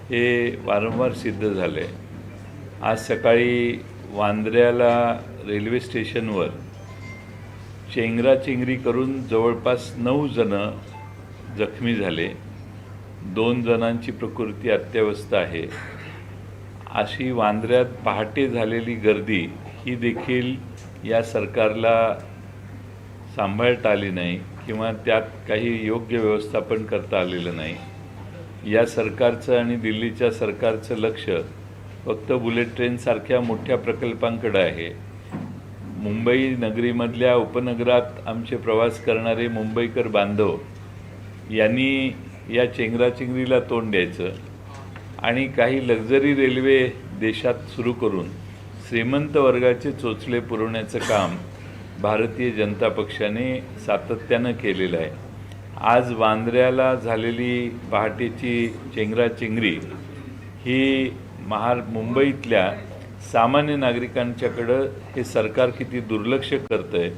हे वारंवार सिद्ध झालं आहे। आज सकाळी वांद्र्याला रेल्वे स्टेशनवर चेंगराचेंगरी करून जवळपास 9 जण जखमी झाले, 2 जणांची प्रकृती अत्यवस्थ आहे। अशी वांद्र्यात पहाटे झालेली गर्दी ही देखील या सरकारला सांभाळता आली नाही किंवा त्यात काही योग्य व्यवस्थापन करता आलेलं नाही। या सरकारचं आणि दिल्लीच्या सरकारचं लक्ष फक्त बुलेट ट्रेनसारख्या मोठ्या प्रकल्पांकडे आहे। मुंबई नगरीमधल्या उपनगरात आमचे प्रवास करणारे मुंबईकर बांधव यांनी या चेंगराचेंगरीला तोंड द्यायचं आणि काही लक्झरी रेल्वे देशात सुरू करून श्रीमंत वर्गाचे चोचले पुरवण्याचं काम भारतीय जनता पक्षाने सातत्यानं केलेलं आहे। आज वांद्र्याला झालेली पहाटेची चेंगराचेंगरी ही मुंबईतल्या सामान्य नागरिकांच्याकडं हे सरकार किती दुर्लक्ष करतंय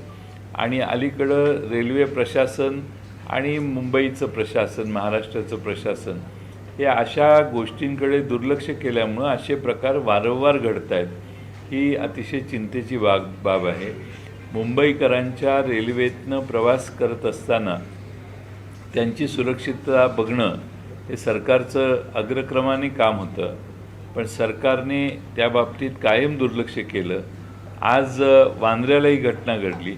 आणि अलीकडं रेल्वे प्रशासन आणि मुंबईचं प्रशासन, महाराष्ट्राचं प्रशासन हे अशा गोष्टींकडे दुर्लक्ष केल्यामुळं असे प्रकार वारंवार घडत आहेत। ही अतिशय चिंतेची बाब आहे। मुंबईकरांच्या रेल्वेतनं प्रवास करत असताना त्यांची सुरक्षितता बघणं हे सरकारचं अग्रक्रमाने काम होतं, पण सरकारने त्या बाबतीत कायम दुर्लक्ष केलं। आज वांद्र्यालाही घटना घडली।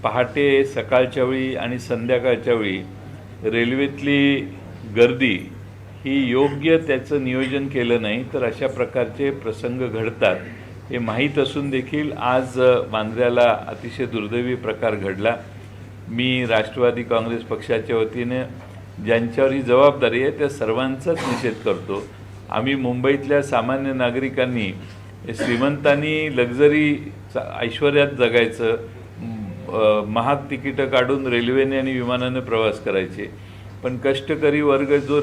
पहाटे सकाळच्या वेळी आणि संध्याकाळच्या वेळी रेल्वेतली गर्दी ही योग्य त्याचं नियोजन केलं नाही तर अशा प्रकारचे प्रसंग घडतात हे माहीत असून देखील आज वांद्र्याला अतिशय दुर्दैवी प्रकार घडला। मी राष्ट्रवादी काँग्रेस पक्षाच्या वतीने ज्यांच्यावर ही जबाबदारी आहे त्या सर्वांचाच निषेध करतो। आम्ही मुंबईतल्या सामान्य नागरिकांनी, श्रीमंतांनी लक्झरी ऐश्वर्यात जगायचं, महाग तिकीटं काढून रेल्वेने आणि विमानाने प्रवास करायचे, पण कष्टकरी वर्ग जो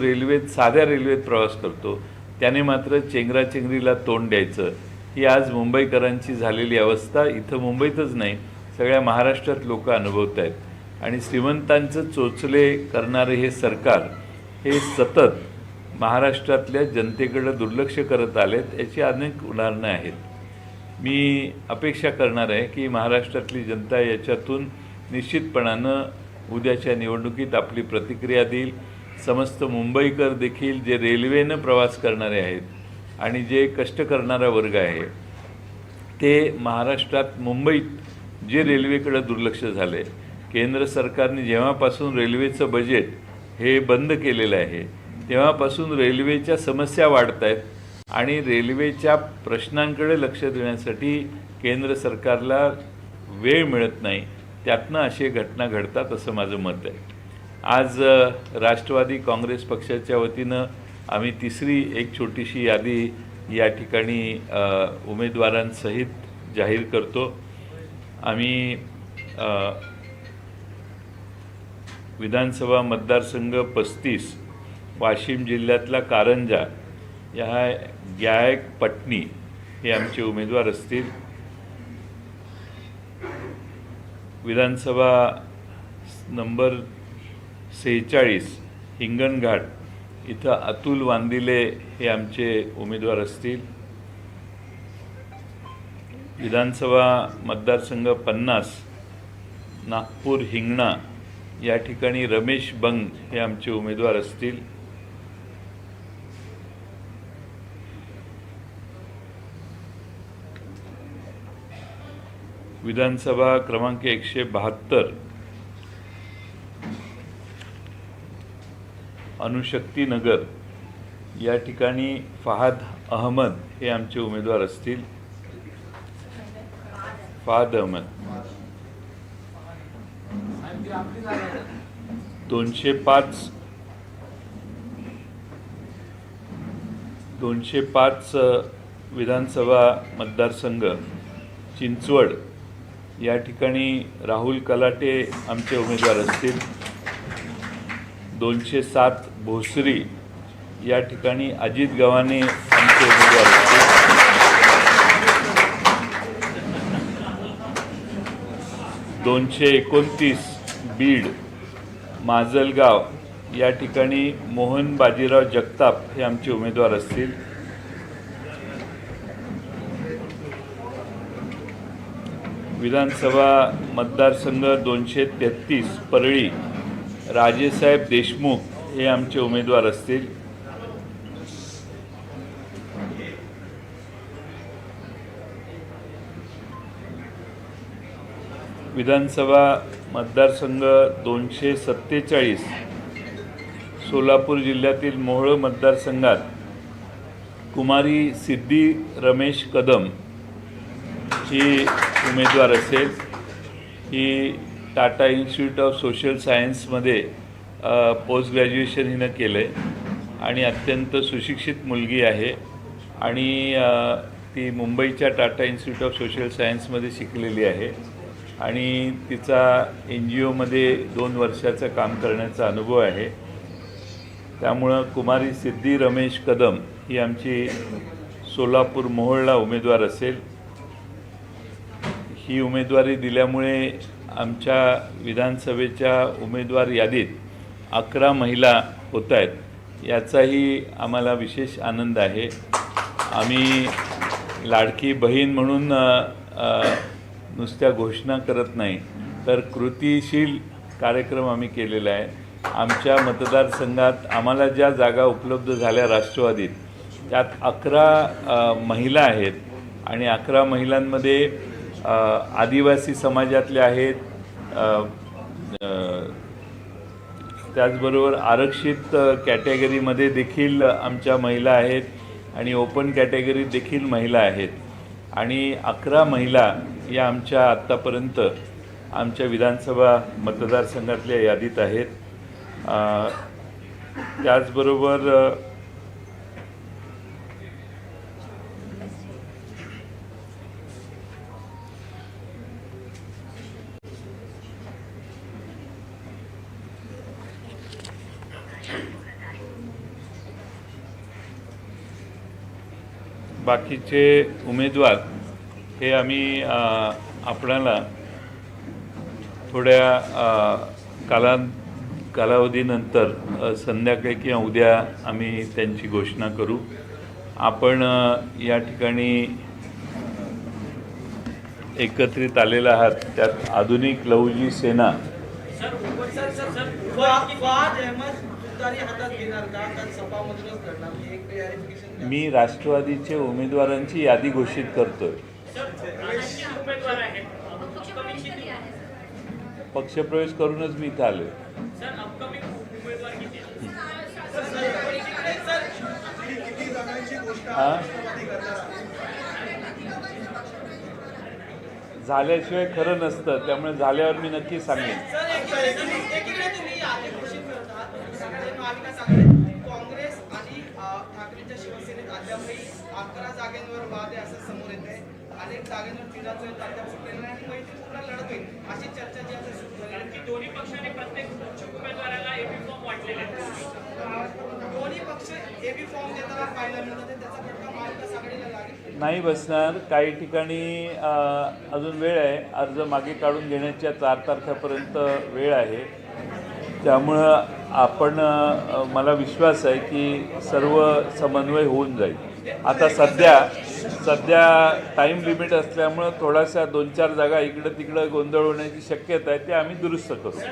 साध्या रेल्वेत प्रवास करतो त्याने मात्र चेंगराचेंगरीला तोंड द्यायचं। ही आज मुंबईकरांची झालेली अवस्था इथं मुंबईतच नाही सगळ्या महाराष्ट्रात लोक अनुभवत आहेत आणि श्रीमंतांचं चोचले करणारे हे सरकार हे सतत महाराष्ट्रातल्या जनतेकडे दुर्लक्ष करत आलेत, याची अनेक उदाहरणं आहेत। मी अपेक्षा करणार आहे की महाराष्ट्रातली जनता याच्यातून निश्चितपणानं उद्याच्या निवडणुकीत आपली प्रतिक्रिया देईल। समस्त मुंबईकर देखील जे रेल्वेनं प्रवास करणारे आहेत आणि जे कष्ट करणारा वर्ग आहे ते महाराष्ट्रात मुंबईत जे रेल्वेकडे दुर्लक्ष झाले, केंद्र सरकारने जेव्हापासून रेल्वेचं बजेट हे बंद केलेलं आहे तेव्हापासून रेल्वेच्या समस्या वाढत आहेत आणि रेल्वेच्या प्रश्नांकडे लक्ष देण्यासाठी केंद्र सरकारला वेळ मिळत नाही, त्यातनं अशी घटना घडतात असं माझं मत आहे. आज राष्ट्रवादी काँग्रेस पक्षाच्या वतीनं आम्ही तिसरी एक छोटीशी यादी या ठिकाणी उमेदवारांसहित जाहीर करतो. आम्ही विधानसभा मतदारसंघ 35 वाशिम जिल्ह्यातला कारंजा या गायक पटणी हे आमचे उमेदवार असतील. विधानसभा नंबर 46 हिंगणघाट इथं अतुल वांदिले हे आमचे उमेदवार असतील. विधानसभा मतदारसंघ 50 नागपूर हिंगणा या ठिकाणी रमेश बंग हे आमचे उमेदवार असतील. विधानसभा क्रमांक 172 अणुशक्ती नगर या ठिकाणी फहाद अहमद हे आमचे उमेदवार असतील. फहाद अहमद 205 विधानसभा मतदारसंघ चिंचवड या ठिकाणी राहुल कलाटे आमचे उमेदवार असतील. 207 भोसरी या ठिकाणी अजित गव्हाणे आमचे उमेदवार असतील. 229 बीड माजलगाव या ठिकाणी मोहन बाजीराव जगताप हे आमचे उमेदवार असतील. विधानसभा मतदारसंघ 233 परळी राजेसाहेब देशमुख हे आमचे उमेदवार असतील. विधानसभा मतदारसंघ 247 सोलापूर जिल्ह्यातील मोहोळ मतदारसंघात कुमारी सिद्धी रमेश कदम ही उमेदवार असेल. ही टाटा इन्स्टिट्यूट ऑफ सोशल सायन्समध्ये पोस्ट ग्रॅज्युएशन हिनं केलं आहे आणि अत्यंत सुशिक्षित मुलगी आहे आणि ती मुंबईच्या टाटा इन्स्टिट्यूट ऑफ सोशल सायन्समध्ये शिकलेली आहे आणि तिचा NGOमध्ये 2 वर्षाचं काम करण्याचा अनुभव आहे. त्यामुळं कुमारी सिद्धी रमेश कदम ही आमची सोलापूर मोहोळला उमेदवार असेल. ही उमेदवारी दिल्यामुळे आमच्या विधानसभेच्या उमेदवार यादीत 11 महिला होत आहेत, याचाही आम्हाला विशेष आनंद आहे. आम्ही लाडकी बहीण म्हणून नुसत्या घोषणा करत नाही, तर कृतीशील कार्यक्रम आम्ही केलेला आहे. आमच्या मतदारसंघात आम्हाला ज्या जागा उपलब्ध झाल्या राष्ट्रवादीत, त्यात 11 महिला आहेत आणि 11 महिलांमध्ये आदिवासी समाजातल्या आहेत, त्याचबरोबर आरक्षित कॅटेगरीमध्ये देखील आमच्या महिला आहेत आणि ओपन कॅटेगरीत देखील महिला आहेत आणि 11 महिला या आमच्या आत्तापर्यंत आमच्या विधानसभा मतदारसंघातल्या यादीत आहेत. त्याचबरोबर बाकीचे उमेदवार हे आम्ही आपणाला थोड्या कालावधीनंतर संध्याकाळी किंवा उद्या आम्ही त्यांची घोषणा करू. आपण या ठिकाणी एकत्रित आलेला आहात, त्यात आधुनिक लहुजी सेना फहाद अहमद तुतारी हातात घेणार का? कारण सभामधूनच लढणार हे एक क्लॅरिफिकेशन. मी राष्ट्रवादीचे उमेदवारांची यादी घोषित करतोय. उमेदवार आहेत. पक्षप्रवेश करूनच मी इथं आलोय. सर अपकमिंग उमेदवार किती आहेत? झाल्याशिवाय खरं नसतं, त्यामुळे झाल्यावर मी नक्की सांगेन. सर एकीकडे तुम्ही यादी घोषित करत आहात, दुसरीकडे महाविकास आघाडी काँग्रेस आणि ठाकरेंच्या शिवसेनेत अद्यापही 11 जागांवर वाद आहे असं समोर येत आहे. अनेक जागांवर तिढाचा अद्याप सुटलेला नाही आणि मैत्रीपूर्ण लढत होईल अशी चर्चा जी आता सुरू झाली आहे. की दोन्ही पक्षांनी प्रत्येक उमेदवाराला एबी फॉर्म वाटलेले आहेत. दोन्ही पक्ष एबी फॉर्म देताना पाहायला मिळतात आणि त्याचा फटका महाविकास आघाडीला लागेल. नाही बसणार. काही ठिकाणी अजून वेळ आहे. अर्ज मागे काढून घेण्याच्या 4 तारखेपर्यंत वेळ आहे. त्यामुळं आपण मला विश्वास आहे की सर्व समन्वय होऊन जाईल. आता सध्या टाईम लिमिट असल्यामुळं थोडासा 2-4 जागा इकडं तिकडं गोंधळ होण्याची शक्यता आहे. ते आम्ही दुरुस्त करू. संजय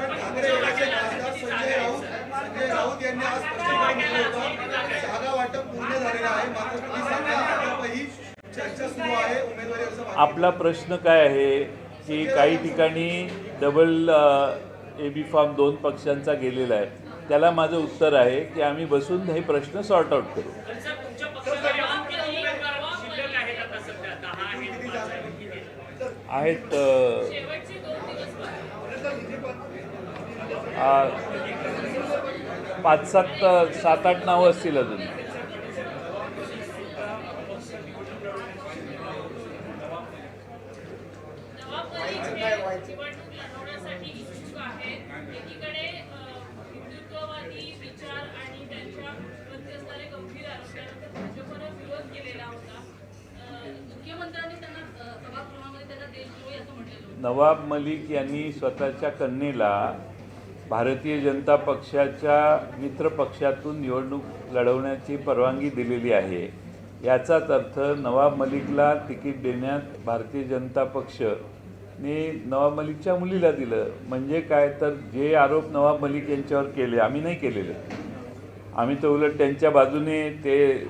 राऊत यांनी आज स्पष्टीकरण दिलं होतं, जागा वाटप पूर्ण झालेलं आहे, मात्र तुम्ही सांगा अद्यापही चर्चा सुरू आहे उमेदवारी अर्ज मागे. आपला प्रश्न काय आहे की काही ठिकाणी डबल एबी फॉर्म 2 पक्षांचा गेलेला आहे. त्याला माझं उत्तर आहे की आम्ही बसून हे प्रश्न सॉर्ट आउट करू. पण सर, तुमच्या पक्षाकडे शिल्लक आहेत आता सध्या 10 आहेत, 5 आहेत, किती आहेत? आहेत शेवटचे 2 दिवस बाकी. 7-8 नावं असतील अजून. नवाब मलिक हे निवडणूक लढवण्यासाठी इच्छुक आहेत. एकीकडे हिंदुत्ववादी विचार आणि त्यांच्या प्रती असणारे गंभीर आरोप त्यानंतर भाजपनं विरोध केलेला होता. मुख्यमंत्र्यांनी त्यांना सभागृहामध्ये त्यांना देशद्रोही असं म्हटलेलं होतं. नवाब मलिक यांनी स्वतःच्या कन्येला भारतीय जनता पक्षाच्या मित्र पक्षातून निवडणूक लढवण्याची परवानगी दिलेली आहे. याचाच अर्थ नवाब मलिकला तिकीट देण्यात भारतीय जनता पक्षने नवाब मलिकच्या मुलीला दिलं. म्हणजे काय तर जे आरोप नवाब मलिक यांच्यावर केले आम्ही नाही केलेले. आम्ही तर उलट त्यांच्या बाजूने ते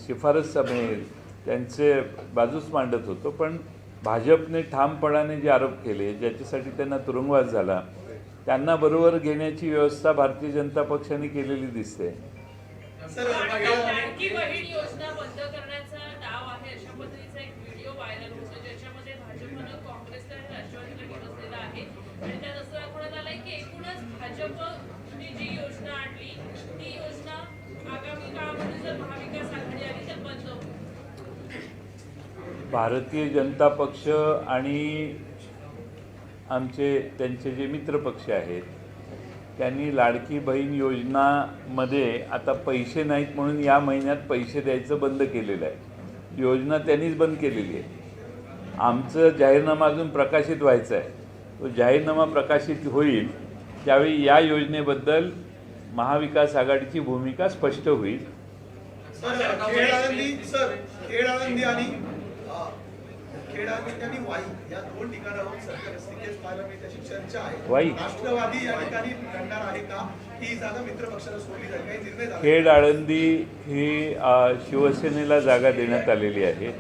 शिफारस समेत त्यांचे बाजूच मांडत होतो. पण भाजपने ठामपणाने जे आरोप केले, ज्याच्यासाठी त्यांना तुरुंगवास झाला, त्यांना बरोबर घेण्याची व्यवस्था भारतीय जनता पक्षाने केलेली दिसते. लाडकी बहीण योजना बंद करण्याचा डाव आहे अशा पद्धतीचा एक व्हिडिओ व्हायरल होतो, ज्याच्यामध्ये भाजपनं काँग्रेसला आणि राष्ट्रवादीला डिवचलेला आहे. आणि त्यात असं दाखवण्यात आलंय की एकूणच भाजपने जी योजना आणली ती योजना आगामी काळामध्ये जर महाविकास आघाडी आली तर बंद होईल. भारतीय जनता पक्ष आणि त्यांचे जे मित्रपक्ष आहेत त्यांनी लाडकी बहीण योजनामध्ये आता पैसे नाहीत म्हणून या महिन्यात पैसे द्यायचं बंद केलेलं आहे. योजना त्यांनीच बंद केलेली आहे. आमचं जाहीरनामा अजून प्रकाशित व्हायचा आहे. तो जाहीरनामा प्रकाशित होईल त्यावेळी या योजनेबद्दल महाविकास आघाडीची भूमिका स्पष्ट होईल. खेड आळंदी आणि वाई या 2 ठिकाणावर सरकार सिंगेज पाहायला मिळते अशी चर्चा आहे. वाई राष्ट्रवादी या ठिकाणी लढणार आहे का, ही जागा मित्र पक्षाला सोडली जाईल, काही निर्णय झाला? खेड आळंदी ही शिवसेनेला जागा देण्यात आलेली आहे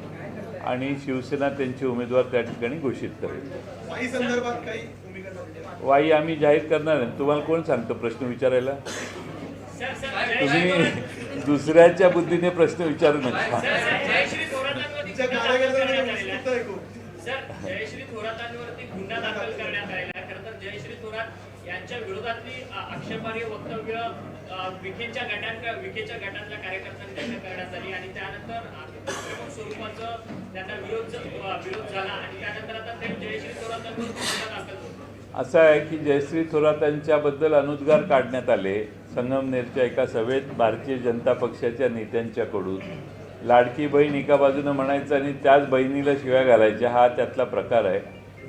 आणि शिवसेना त्यांचे उमेदवार त्या ठिकाणी घोषित करेल. वाई संदर्भात काही भूमिका झालेली आहे? वाई आम्ही जाहीर करणार आहे. तुम्हाला कोण सांगतं प्रश्न विचारायला? तुम्ही दुसऱ्याच्या बुद्धीने प्रश्न विचारू नका. जयश्री थोरातांवरती तिच्या कार्यकर्त्यांनी उत्तर ऐकू. सर, जयश्री थोरातांवरती गुन्हा दाखल करण्यात आलेला आहे. खरं तर जयश्री थोरात यांच्या विरोधातली आक्षेपार्ह वक्तव्य विखेच्या गटातल्या कार्यकर्त्यांनी त्यांना करण्यात आली आणि त्यानंतर स्वरूपाचं त्यांना विरोध झाला आणि त्यानंतर आता ते जयश्री थोरातांवर गुन्हा दाखल होतो. असं आहे की जयश्री थोरातांच्याबद्दल अनुद्गार काढण्यात आले संगमनेरच्या एका सभेत भारतीय जनता पक्षाच्या नेत्यांच्याकडून. लाडकी बहीण एका बाजूनं म्हणायचं आणि त्याच बहिणीला शिव्या घालायच्या, हा त्यातला प्रकार आहे.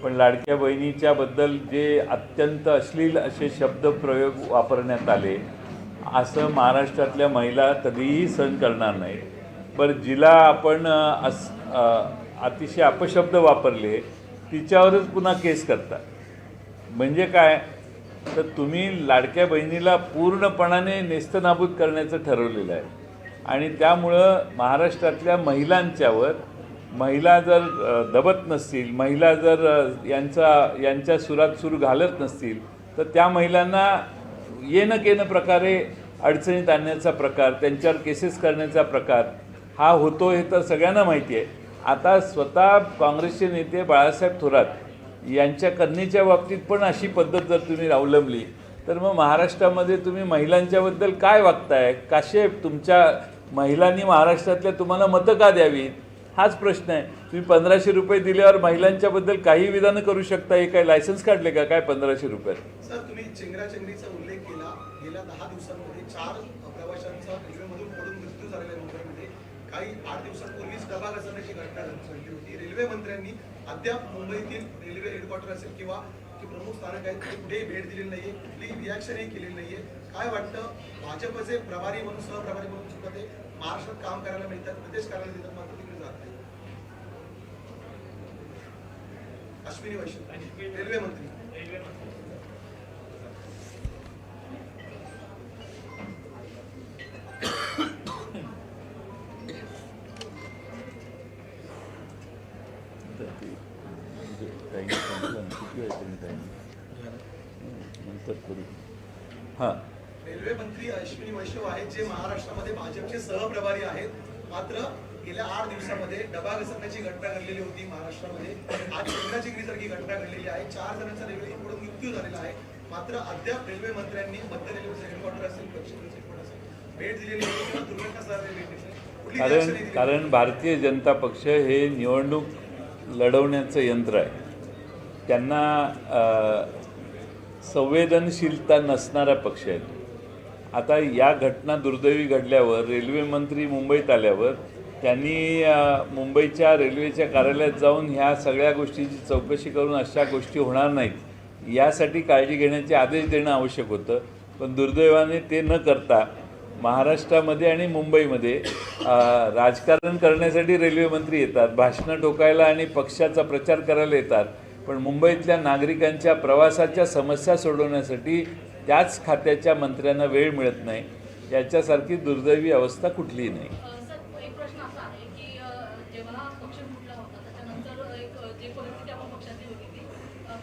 पण लाडक्या बहिणीच्याबद्दल जे अत्यंत अश्लील असे शब्दप्रयोग वापरण्यात आले असं महाराष्ट्रातल्या महिला कधीही सहन करणार नाही. बरं, जिला आपण अतिशय अपशब्द वापरले तिच्यावरच पुन्हा केस करता. म्हणजे काय तर तुम्ही लाडक्या बहिणीला पूर्णपणाने नेस्तनाबूत करण्याचं ठरवलेलं आहे आणि त्यामुळं महाराष्ट्रातल्या महिलांच्यावर महिला जर दबत नसतील, महिला जर यांच्या सुरात सूर घालत नसतील तर त्या महिलांना येणं केनं प्रकारे अडचणीत आणण्याचा प्रकार, त्यांच्यावर केसेस करण्याचा प्रकार हा होतो हे तर सगळ्यांना माहिती आहे. आता स्वतः काँग्रेसचे नेते बाळासाहेब थोरात यांच्या कन्येच्या बाबतीत पण अशी पद्धत जर तुम्ही अवलंबली तर मग महाराष्ट्रामध्ये तुम्ही महिलांच्याबद्दल काय वागताय? कसे तुमच्या महिलांनी महाराष्ट्रातल्या तुम्हाला मतं का द्यावीत हाच प्रश्न आहे. तुम्ही 1500 रुपये दिल्यावर महिलांच्याबद्दल काही विधानं करू शकता. हे काय लायसन्स काढले का काय 1500 रुपयात? सर, तुम्ही चेंगराचेंगरीचा उल्लेख केला. गेल्या 10 दिवसांमध्ये 4 प्रवाशांचा रेल्वेमधून पडून मृत्यू झालेला आहे मुंबईमध्ये. काही 8 दिवसांपूर्वीच डबा घसरण्याची घटना घडली होती. रेल्वे मंत्र्यांनी अद्याप मुंबईतील रेल्वे हेडक्वार्टर असेल किंवा जे प्रमुख स्थानक आहेत ते कुठेही भेट दिलेली नाहीये, कुठलीही रिॲक्शनही केलेली नाहीये. काय वाटतं, भाजपचे प्रभारी म्हणून सहप्रभारी म्हणून सुद्धा ते महाराष्ट्रात काम करायला मिळतात, प्रदेश कार्यालय देतात, मात्र तिकडे जात नाही. अश्विनी वैष्णव रेल्वे मंत्री. हां, रेल्वे मंत्री अश्विनी वैष्णव आहेत जे महाराष्ट्रामध्ये भाजपचे सहप्रभारी आहेत. मात्र गेल्या 8 दिवसामध्ये डबा घसरण्याची घटना घडलेली होती महाराष्ट्रामध्ये. आज चेंगराचेंगरीसारखी घटना घडलेली आहे. 4 जणांचा रेल्वेकडून मृत्यू झालेला आहे. मात्र अद्याप रेल्वे मंत्र्यांनी मध्य रेल्वेचे हेडक्वार्टर असेल, पश्चिम रेल्वेचे हेडक्वार्टर असेल, भेट दिलेली नाही किंवा दुर्घटना झालेली भेट दिली नाही. कुठली reaction नाही दिली. कारण भारतीय जनता पक्ष हे निवडणूक लढवण्याचं यंत्र आहे. त्यांना संवेदनशीलता नसणारा पक्ष आहे. आता या घटना दुर्दैवी घडल्यावर रेल्वे मंत्री मुंबईत आल्यावर त्यांनी मुंबईच्या रेल्वेच्या कार्यालयात जाऊन ह्या सगळ्या गोष्टीची चौकशी करून अशा गोष्टी होणार नाहीत यासाठी काळजी घेण्याचे आदेश देणं आवश्यक होतं. पण दुर्दैवाने ते न करता महाराष्ट्रामध्ये आणि मुंबईमध्ये राजकारण करण्यासाठी रेल्वे मंत्री येतात, भाषणं ठोकायला आणि पक्षाचा प्रचार करायला येतात. पण मुंबईतल्या नागरिकांच्या प्रवासाच्या समस्या सोडवण्यासाठी त्याच खात्याच्या मंत्र्यांना वेळ मिळत नाही. याच्यासारखी दुर्दैवी अवस्था कुठलीही नाही. सर, एक प्रश्न असा आहे की जेव्हा पक्ष फुटला होता त्याच्यानंतर एक जे परिस्थिती आपण पक्षाची होती ती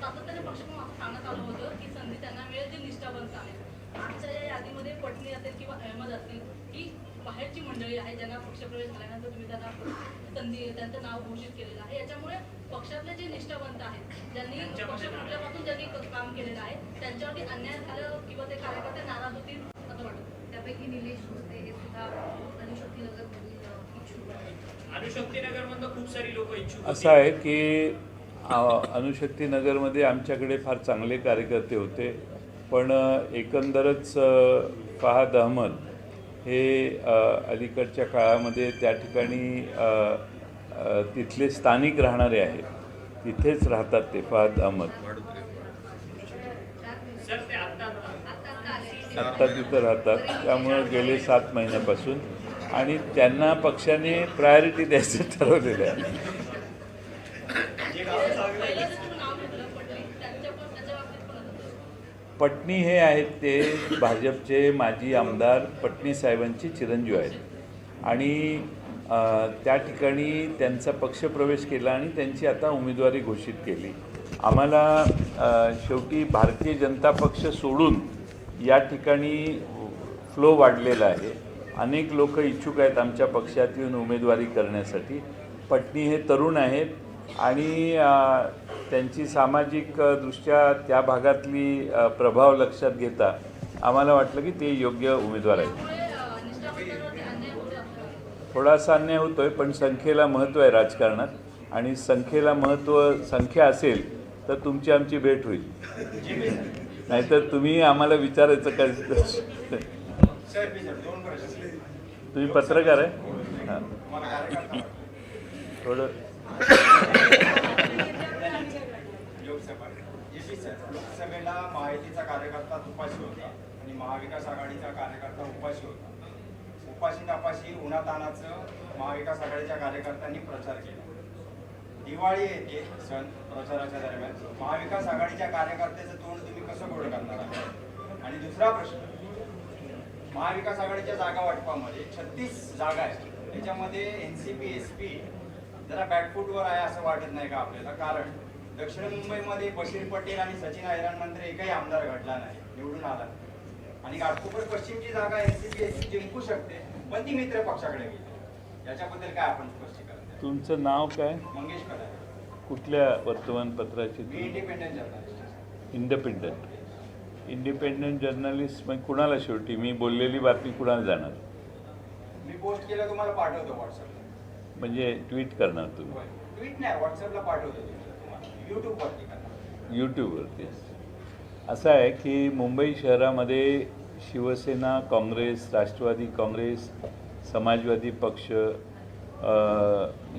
सातत्याने पक्षाकडून असं सांगण्यात आलं होतं की संधी त्यांना मिळेल जे निष्ठावंत आहेत. आजच्या या यादीमध्ये पटणी असेल किंवा अहमद असतील ही बाहेरची मंडळी आहे ज्यांना पक्षप्रवेश झाल्यानंतर तुम्ही त्यांना संधी त्यांचं नाव घोषित केलेलं आहे. याच्यामुळे पक्षातले जे निष्ठावंत आहेत ज्यांनी पक्ष फुटल्यापासून ज्यांनी काम केलेलं आहे त्यांच्यावरती अन्याय झालं किंवा ते कार्यकर्ते नाराज होतील असं वाटतं. त्यापैकी निलेश होते हे सुद्धा अनुशक्तीनगरमधील इच्छुक आहेत. अनुशक्तीनगरमधून खूप सारी लोक इच्छुक असं आहे की अनुशक्तीनगरमध्ये आमच्याकडे फार चांगले कार्यकर्ते होते. पण एकंदरच फहाद अहमद हे अलीकडच्या काळामध्ये त्या ठिकाणी तिथले स्थानिक राहणारे आहेत. तिथेच राहतात ते फहाद अहमद. सर ते आत्ता तिथं राहतात. त्यामुळं गेले 7 महिन्यापासून आणि त्यांना पक्षाने प्रायोरिटी द्यायचं ठरवलेलं आहे. पटणी हे आहेत ते भाजपचे माजी आमदार पटणी साहेबांची चिरंजीव आहेत आणि त्या ठिकाणी त्यांचा पक्षप्रवेश केला आणि त्यांची आता उमेदवारी घोषित केली. आम्हाला शेवटी भारतीय जनता पक्ष सोडून या ठिकाणी फ्लो वाढलेला आहे. अनेक लोक इच्छुक आहेत आमच्या पक्षात येऊन उमेदवारी करण्यासाठी. पटणी हे तरुण आहेत आणि त्यांची सामाजिक दृष्ट्या त्या भागातली प्रभाव लक्षात घेता आम्हाला वाटलं की ते योग्य उमेदवार आहेत. थोडासा अन्याय होतोय पण संख्येला महत्त्व आहे राजकारणात आणि संख्या असेल तर तुमची आमची भेट होईल. नाहीतर तुम्ही आम्हाला विचारायचं काय? तुम्ही पत्रकार आहे? हां, थोडं लोकसभेला महायुतीचा कार्यकर्ता उपाशी होता आणि महाविकास आघाडीचा कार्यकर्ता उपाशी होता. उपाशी नापाशी उन्हातानाचं महाविकास आघाडीच्या कार्यकर्त्यांनी प्रचार केला. दिवाळी येते सण प्रचाराच्या दरम्यान महाविकास आघाडीच्या कार्यकर्त्याचं तोंड तुम्ही कसं गोड करणार आहात? आणि दुसरा प्रश्न, महाविकास आघाडीच्या जागा वाटपामध्ये 36 जागा आहेत. त्याच्यामध्ये NCP SP जरा बॅकफूटवर आहे असं वाटत नाही का आपल्याला? कारण दक्षिण मुंबईमध्ये बशीर पटेल आणि सचिन हैराननंतर एकही आमदार घडला नाही, निवडून आला. आणि घाटकोपर पश्चिमची जागा एनसीपी जिंकू शकते, पण ती मित्र पक्षाकडे गेली. याच्याबद्दल काय आपण स्पष्टीकरण द्याल? तुमचं नाव काय? मंगेश कडाळे. कुठल्या वर्तमानपत्राची? मी इंडिपेंडंट जर्नलिस्ट. इंडिपेंडंट जर्नलिस्ट मग कुणाला शेवटी मी बोललेली बातमी कुणाला जाणार? मी पोस्ट केलं तुम्हाला पाठवतो व्हॉट्सअपला. म्हणजे ट्विट करणार तुम्ही? ट्विट नाही, व्हॉट्सअपला पाठवतो तुम्हाला, यूट्यूबवरती करणार. यूट्यूबवरती. असं आहे की मुंबई शहरामध्ये शिवसेना, काँग्रेस, राष्ट्रवादी काँग्रेस, समाजवादी पक्ष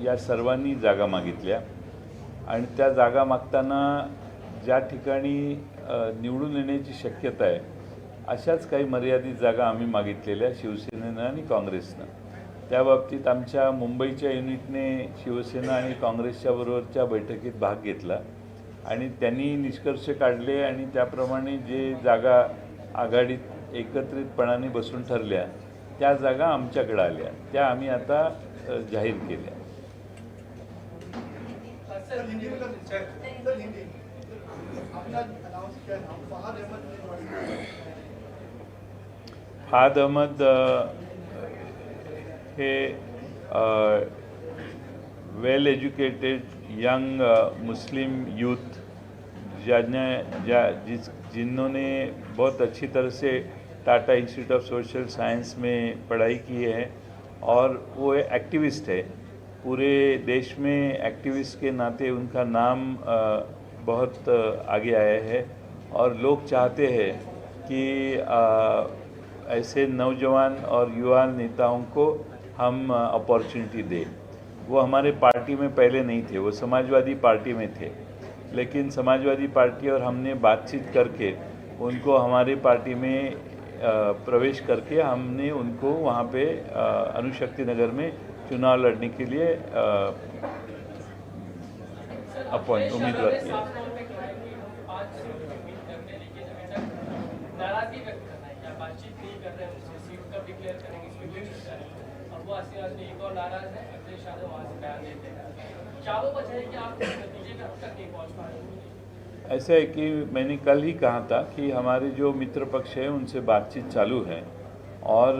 या सर्वांनी जागा मागितल्या आणि त्या जागा मागताना ज्या ठिकाणी निवडून येण्याची शक्यता आहे अशाच काही मर्यादित जागा आम्ही मागितलेल्या शिवसेनेनं आणि काँग्रेसनं. त्या बाबतीत आमच्या मुंबईच्या युनिटने शिवसेना आणि काँग्रेसच्या बरोबरच्या बैठकीत भाग घेतला आणि त्यांनी निष्कर्ष काढले आणि त्याप्रमाणे जे जागा आघाडीत एकत्रितपणाने बसून ठरल्या त्या जागा आमच्याकडे आल्या, त्या आम्ही आता जाहीर केल्या. फहाद अहमद हे well educated young Muslim youth जिन्होंने बहुत अच्छी तरह से Tata Institute of Social Science में पढ़ाई की है और वो एक्टिविस्ट है. पूरे देश में एक्टिविस्ट के नाते उनका नाम बहुत आगे आया है और लोग चाहते हैं कि ऐसे नौजवान और युवा नेताओं को हम अपॉर्चुनिटी दें. वो हमारे पार्टी में पहले नहीं थे, वो समाजवादी पार्टी में थे, लेकिन समाजवादी पार्टी और हमने बातचीत करके उनको हमारे पार्टी में प्रवेश करके हमने उनको वहाँ पे अणुशक्ति नगर में चुनाव लड़ने के लिए उम्मीदवार किया. ऐसा है कि मैंने कल ही कहा था कि हमारे जो मित्र पक्ष हैं उनसे बातचीत चालू है और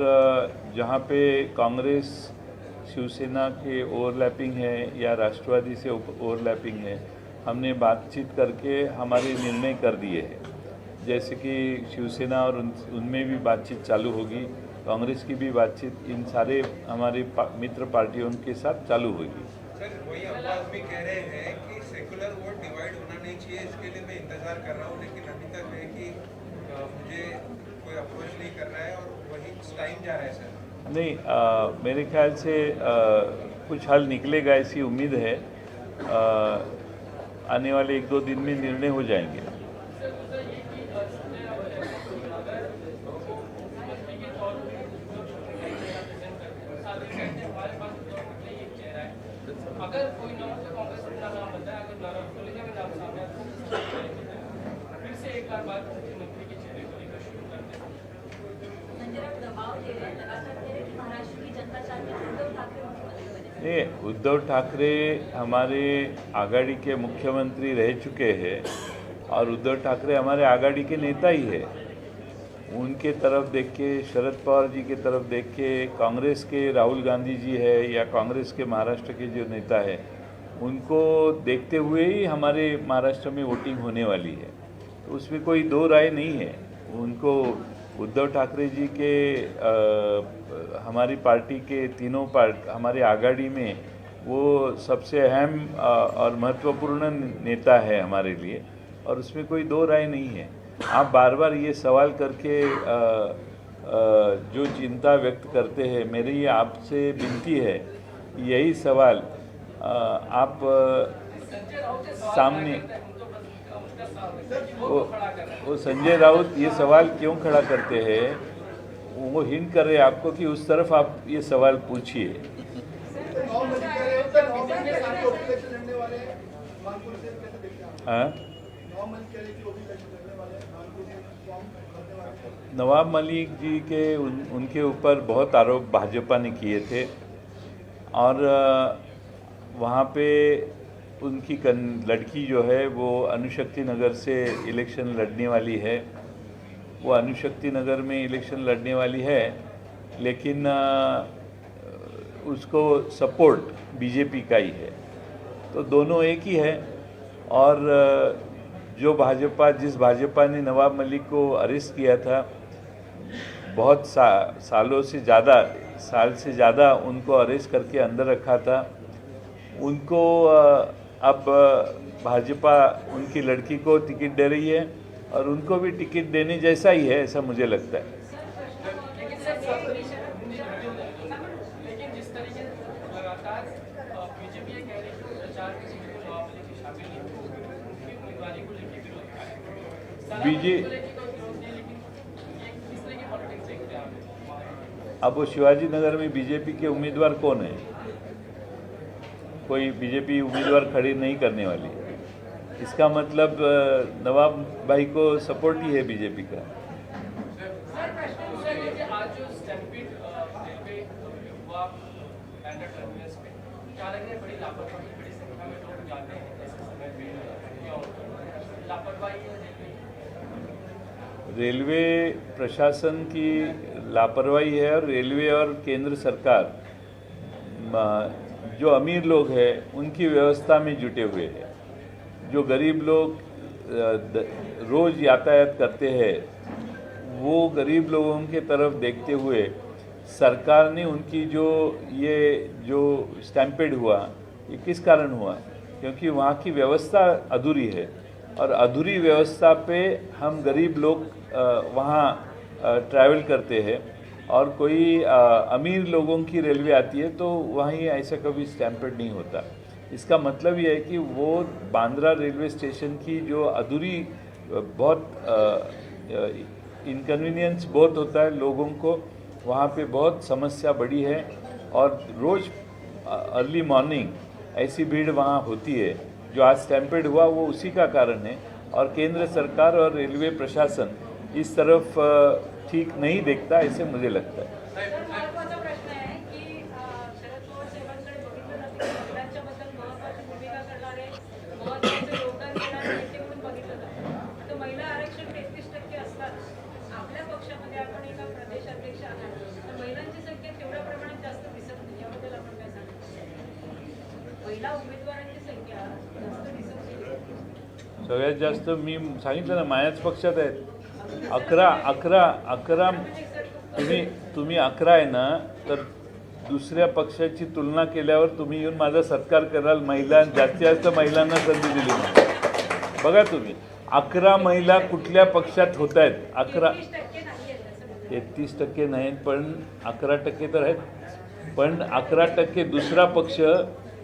जहाँ पे कांग्रेस शिवसेना के ओवरलैपिंग है या राष्ट्रवादी से ओवरलैपिंग है, हमने बातचीत करके हमारे निर्णय कर दिए हैं. जैसे कि शिवसेना और उनमें भी बातचीत चालू होगी, कांग्रेस की भी बातचीत इन सारे हमारे मित्र पार्टियों के साथ चालू होगी. सर, वही अब्बास भी कह रहे हैं कि सेकुलर वोट डिवाइड होना नहीं चाहिए, इसके लिए मैं इंतजार कर रहा हूँ, लेकिन अभी तक है कि मुझे कोई अप्रोच नहीं कर रहा है और वही टाइम जा रहा है. सर नहीं, मेरे ख्याल से कुछ हल निकलेगा ऐसी उम्मीद है. आने वाले 1-2 दिन में निर्णय हो जाएंगे. अगर कोई नाम से कांग्रेस का नाम बताया, अगर नाराज का नाम सामने आता है, फिर से एक बार मुख्यमंत्री के चेहरे को लेकर शुरू करते हैं. संजय राउत दबाव दे रहे हैं, लगातार कह रहे हैं कि महाराष्ट्र की जनता चाहती है उद्धव ठाकरे मुख्यमंत्री बने. उद्धव ठाकरे हमारे आघाड़ी के मुख्यमंत्री रह चुके हैं और उद्धव ठाकरे हमारे आघाड़ी के नेता ही है. उनके तरफ देख के, शरद पवार जी के तरफ देख के, कांग्रेस के राहुल गांधी जी है या कांग्रेस के महाराष्ट्र के जो नेता है, उनको देखते हुए ही हमारे महाराष्ट्र में वोटिंग होने वाली है. तो उसमें कोई दो राय नहीं है. उनको उद्धव ठाकरे जी के हमारी पार्टी के तीनों हमारे आघाड़ी में वो सबसे अहम और महत्वपूर्ण नेता है हमारे लिए और उसमें कोई दो राय नहीं है. आप बार बार ये सवाल करके जो चिंता व्यक्त करते हैं, मेरी आपसे विनती है यही सवाल आप सामने वो संजय राउत ये सवाल क्यों खड़ा करते हैं, वो हिंट कर रहे हैं आपको कि उस तरफ आप ये सवाल पूछिए. हाँ, नवाब मलिक जी के उनके ऊपर बहुत आरोप भाजपा ने किए थे और वहाँ पे उनकी लड़की जो है वो अणुशक्ति नगर से इलेक्शन लड़ने वाली है. वो अनुशक्ति नगर में इलेक्शन लड़ने वाली है, लेकिन उसको सपोर्ट बीजेपी का ही है, तो दोनों एक ही है। और जो जिस भाजपा ने नवाब मलिक को अरेस्ट किया था, बहुत साल से ज़्यादा उनको अरेस्ट करके अंदर रखा था, उनको अब भाजपा उनकी लड़की को टिकट दे रही है और उनको भी टिकट देने जैसा ही है, ऐसा मुझे लगता है। लेकिन जिस तरीके से लगातार बीजेपी कह रही है प्रचार के क्षेत्र में नवाब मलिक की शामिल नहीं होगी, उनकी उम्मीदवारी को लेकर विरोध कर रहे हैं। अब वो शिवाजी नगर में बीजेपी के उम्मीदवार कौन है? कोई बीजेपी उम्मीदवार खड़ी नहीं करने वाली। इसका मतलब नवाब भाई को सपोर्ट ही है बीजेपी का। आज जो स्टैम्पीड रेलवे हुआ बैंडर टर्मिनस पे, क्या लग रहा है बड़ी लापरवाही, बड़ी संख्या में लोग जाते हैं ऐसे समय पे, लापरवाही है रेलवे प्रशासन की लापरवाही है और रेलवे और केंद्र सरकार जो अमीर लोग हैं उनकी व्यवस्था में जुटे हुए हैं। जो गरीब लोग रोज़ यातायात करते हैं, वो गरीब लोगों के तरफ देखते हुए सरकार ने उनकी जो स्टैम्पेड हुआ, ये किस कारण हुआ? क्योंकि वहाँ की व्यवस्था अधूरी है और अधूरी व्यवस्था पे हम गरीब लोग वहाँ ट्रैवल करते हैं और कोई अमीर लोगों की रेलवे आती है तो वहीं ऐसा कभी स्टैम्पेड नहीं होता। इसका मतलब ये है कि वो बांद्रा रेलवे स्टेशन की जो अधूरी बहुत इनकन्वीनियंस बहुत होता है लोगों को, वहाँ पे बहुत समस्या बड़ी है और रोज़ अर्ली मॉर्निंग ऐसी भीड़ वहाँ होती है। जो आज स्टैम्पेड हुआ वो उसी का कारण है और केंद्र सरकार और रेलवे प्रशासन इस तरफ ठीक नहीं देखता, ऐसे मुझे लगता है। महत्त्वाचा प्रश्न आहे की शरद पवार साहेबांकडे बघितलं जातं की महिलांच्याबद्दल महत्त्वाची भूमिका करणारे, महत्त्वाचे योगदान देणारे नेते म्हणून बघितलं जातं। तर महिला आरक्षण 33% असतात, आपल्या पक्षामध्ये आपण एका प्रदेशाध्यक्ष आहात, तर महिलांची संख्या तेवढ्या प्रमाणात जास्त दिसत नाही, याबद्दल आपण काय सांगता? महिला उमेदवारांची संख्या जास्त दिसत नाही। सगळ्यात जास्त मी सांगितलं ना, माझ्याच पक्षात आहेत 11 तुम्ही 11 आहे ना, तर दुसऱ्या पक्षाची तुलना केल्यावर तुम्ही येऊन माझा सत्कार कराल। जास्तीत जास्त महिलांना संधी दिली बघा तुम्ही, 11 महिला कुठल्या पक्षात होत आहेत? 33% नाहीत, पण 11% तर आहेत। पण 11% दुसरा पक्ष,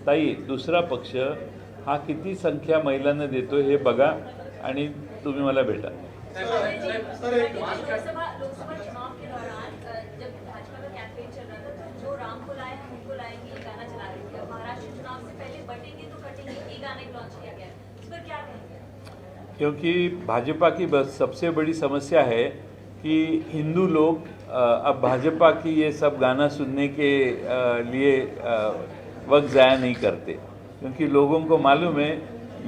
ताई, दुसरा पक्ष हा किती संख्या महिलांना देतो हे बघा आणि तुम्ही मला भेटा। लोकसभा चुनाव के दौरान जब भाजपा का कैंपेन चल रहा था तो जो राम को लाए हम उनको लाएंगे ये गाना चला रही थी। महाराष्ट्र चुनाव से पहले बटेंगे तो कटेंगे ये गाना लॉन्च किया गया, इस पर क्या कहेंगे? क्योंकि भाजपा की बस सबसे बड़ी समस्या है कि हिंदू लोग अब भाजपा की ये सब गाना सुनने के लिए वक्त ज़ाया नहीं करते, क्योंकि लोगों को मालूम है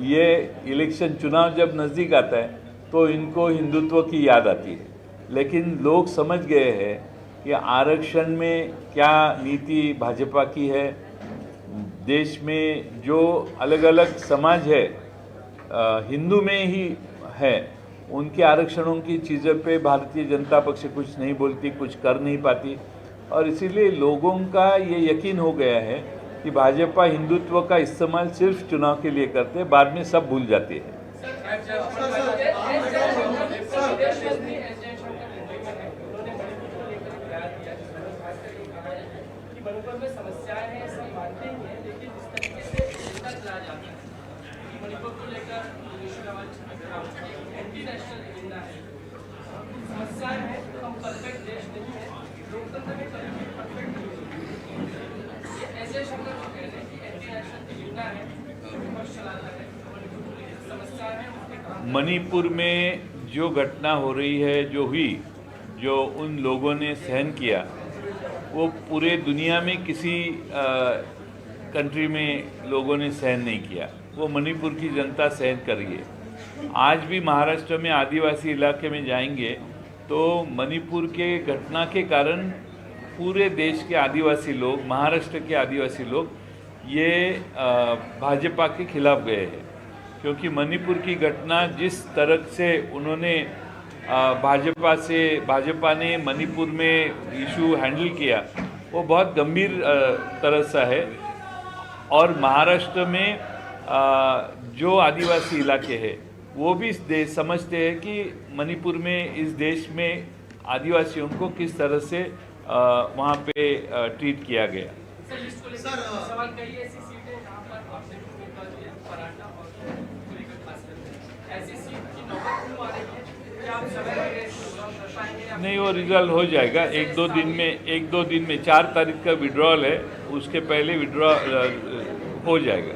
ये इलेक्शन चुनाव जब नज़दीक आता है तो इनको हिंदुत्व की याद आती है। लेकिन लोग समझ गए हैं कि आरक्षण में क्या नीति भाजपा की है। देश में जो अलग अलग समाज है, हिंदू में ही है, उनके आरक्षणों की चीज़ों पे भारतीय जनता पक्ष कुछ नहीं बोलती, कुछ कर नहीं पाती और इसीलिए लोगों का ये यकीन हो गया है कि भाजपा हिंदुत्व का इस्तेमाल सिर्फ चुनाव के लिए करते हैं, बाद में सब भूल जाते हैं। मणिपुर में समस्याएं हैं, ऐसा मानते ही हैं, लेकिन जिस तरीके से एजेंडा चलाया जाता है कि मणिपुर को लेकर एंटी नेशनल एजेंडा है, समस्याएं हैं, हम परफेक्ट देश नहीं है, लोकतंत्र में कभी परफेक्ट नहीं है। ये ऐसे शब्द जो कह रहे हैं कि एंटी नेशनल एजेंडा है, विपक्ष चलाता है, समस्याएं हैं। मणिपुर में जो घटना हो रही है, जो हुई, जो उन लोगों ने सहन किया, वो पूरे दुनिया में किसी कंट्री में लोगों ने सहन नहीं किया। वो मणिपुर की जनता सहन कर रही है। आज भी महाराष्ट्र में आदिवासी इलाके में जाएंगे तो मणिपुर के घटना के कारण पूरे देश के आदिवासी लोग, महाराष्ट्र के आदिवासी लोग ये भाजपा के खिलाफ गए हैं, क्योंकि मणिपुर की घटना जिस तरह से उन्होंने भाजपा ने मणिपुर में इशू हैंडल किया वो बहुत गंभीर तरह से है। और महाराष्ट्र में जो आदिवासी इलाके हैं वो भी समझते हैं कि मणिपुर में इस देश में आदिवासियों को किस तरह से वहाँ पे ट्रीट किया गया। सर लिस्ट को लेकर सवाल कई ऐसी सीटें जहाँ पर आपने उम्मीदवार दिए पराठा और को लेकर खास करके ऐसी सीट की नौबत क्यों आ रही है? क्या आप समय कर पाएंगे या नहीं, वो रिजल्ट हो जाएगा एक दो दिन में 4 तारीख का विड्रॉल है, उसके पहले विड्रॉ हो जाएगा।